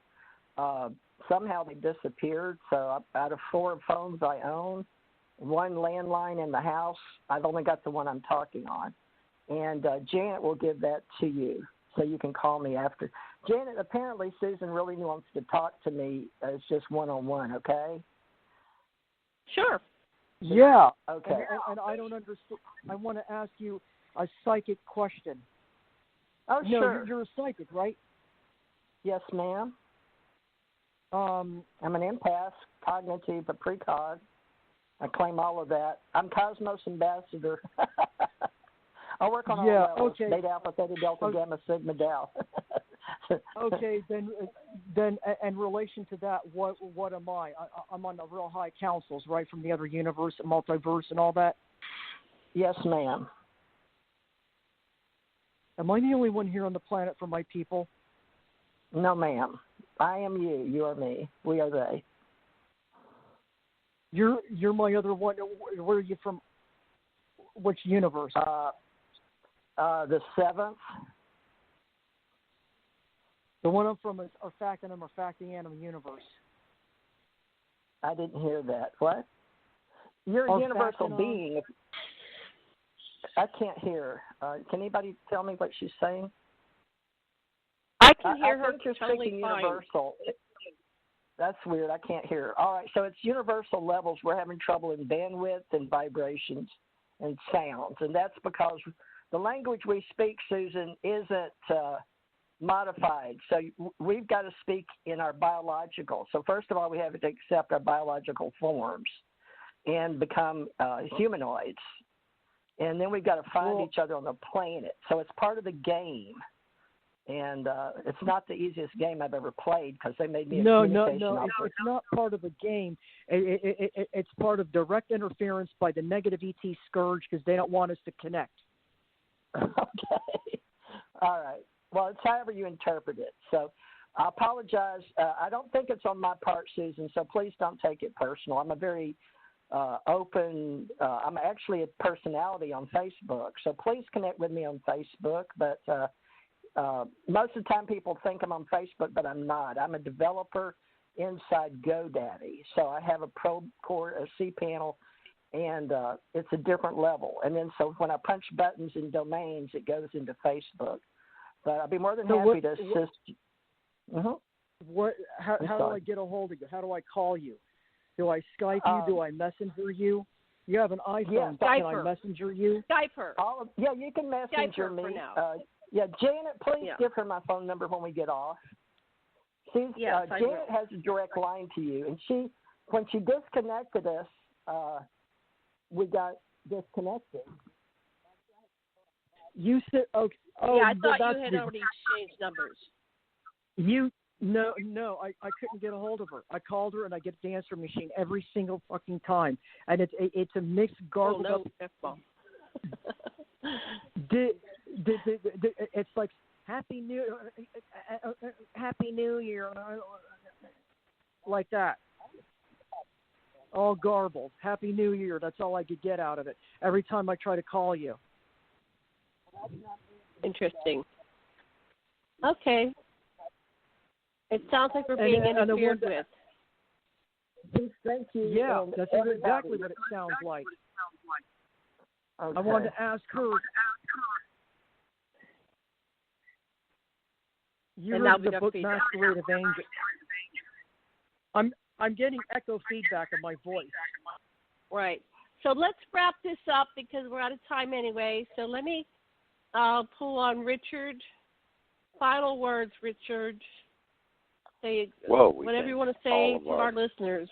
somehow they disappeared. So out of 4 phones I own, 1 landline in the house, I've only got the one I'm talking on. And Janet will give that to you so you can call me after. Janet, apparently Susan really wants to talk to me. It's just one-on-one, okay? Sure. Yeah. Okay. And I don't understand. I want to ask you a psychic question. Oh, no, sure. You're a psychic, right? Yes, ma'am. I'm an empath, cognitive, a precog. I claim all of that. I'm Cosmos Ambassador. I work on all levels. Okay. Beta, Alpha, Theta, Delta, Gamma, Sigma, Tau. Okay, then, in relation to that, what am I? I'm on the real high councils, right, from the other universe, multiverse, and all that? Yes, ma'am. Am I the only one here on the planet for my people? No, ma'am. I am you. You are me. We are they. You're my other one. Where are you from? Which universe? The 7th. The one I'm from is Arfactinum or Factianum universe. I didn't hear that. What? You're a universal being. I can't hear. Can anybody tell me what she's saying? I can hear her you're totally speaking fine. Universal. That's weird. I can't hear her. All right, so it's universal levels. We're having trouble in bandwidth and vibrations and sounds, and that's because the language we speak, Susan, isn't modified. So we've got to speak in our biological. So first of all, we have to accept our biological forms and become humanoids. And then we've got to find each other on the planet. So it's part of the game. And it's not the easiest game I've ever played because they made me a communication officer. It's not part of the game. It's part of direct interference by the negative ET scourge because they don't want us to connect. Okay. All right. Well, it's however you interpret it. So I apologize. I don't think it's on my part, Susan, so please don't take it personal. I'm a very open, I'm actually a personality on Facebook, so please connect with me on Facebook. But most of the time people think I'm on Facebook, but I'm not. I'm a developer inside GoDaddy. So I have a probe core, a cPanel, and it's a different level. And then so when I punch buttons in domains, it goes into Facebook. But I'll be more than happy to assist you. How do I get a hold of you? How do I call you? Do I Skype you? Do I Messenger you? You have an iPhone. Yeah, can I Messenger you? Skype her. You can Messenger me. For now. Janet, please give her my phone number when we get off. Janet has a direct line to you, and when she disconnected us, we got disconnected. You said okay. Oh, yeah, I thought you had already exchanged numbers. No, I couldn't get a hold of her. I called her and I get the answer machine every single fucking time, and it's a mixed garbled up. It's like Happy New Year, like that. All garbled. Happy New Year. That's all I could get out of it every time I try to call you. Interesting. Okay. It sounds like we're being interfered with. Thank you. Yeah, that's exactly what it sounds like. Okay. I wanted to ask her. You heard the book Masquerade of Angels. I'm getting echo feedback in my voice. Right. So let's wrap this up because we're out of time anyway. So let me pull on Richard. Final words, Richard. Say whatever you want to say to our listeners.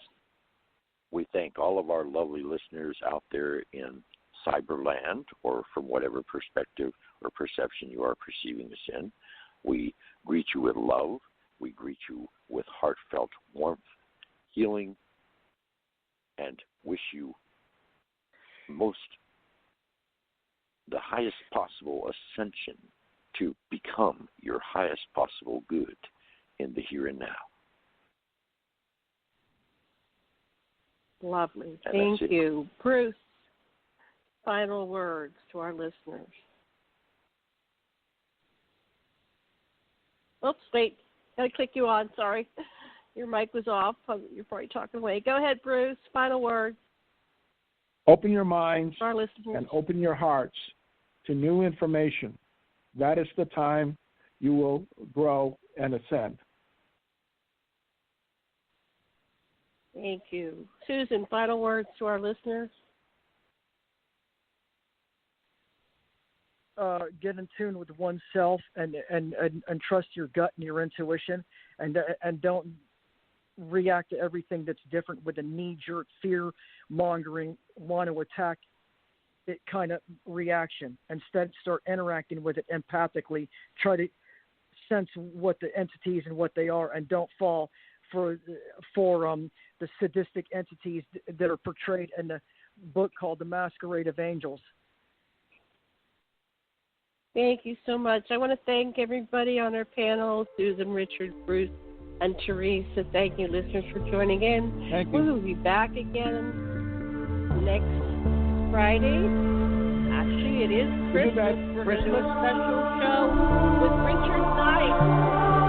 We thank all of our lovely listeners out there in Cyberland, or from whatever perspective or perception you are perceiving us in. We greet you with love. We greet you with heartfelt warmth, healing, and wish you the highest possible ascension to become your highest possible good in the here and now. Lovely. Thank you. Bruce, final words to our listeners. Oops, wait. Got to click you on. Sorry. Your mic was off. You're probably talking away. Go ahead, Bruce. Final words. Open your minds our listeners. And open your hearts to new information. That is the time you will grow and ascend. Thank you. Susan, final words to our listeners? Get in tune with oneself and trust your gut and your intuition, and don't react to everything that's different with a knee-jerk, fear-mongering, want to attack it kind of reaction. Instead, start interacting with it empathically. Try to sense what the entities and what they are, and don't fall for the sadistic entities that are portrayed in the book called The Masquerade of Angels. Thank you so much. I want to thank everybody on our panel, Susan, Richard, Bruce, and Theresa. Thank you, listeners, for joining in. Thank you. We will be back again next Friday. Actually, it is Christmas special show with Richard Knight.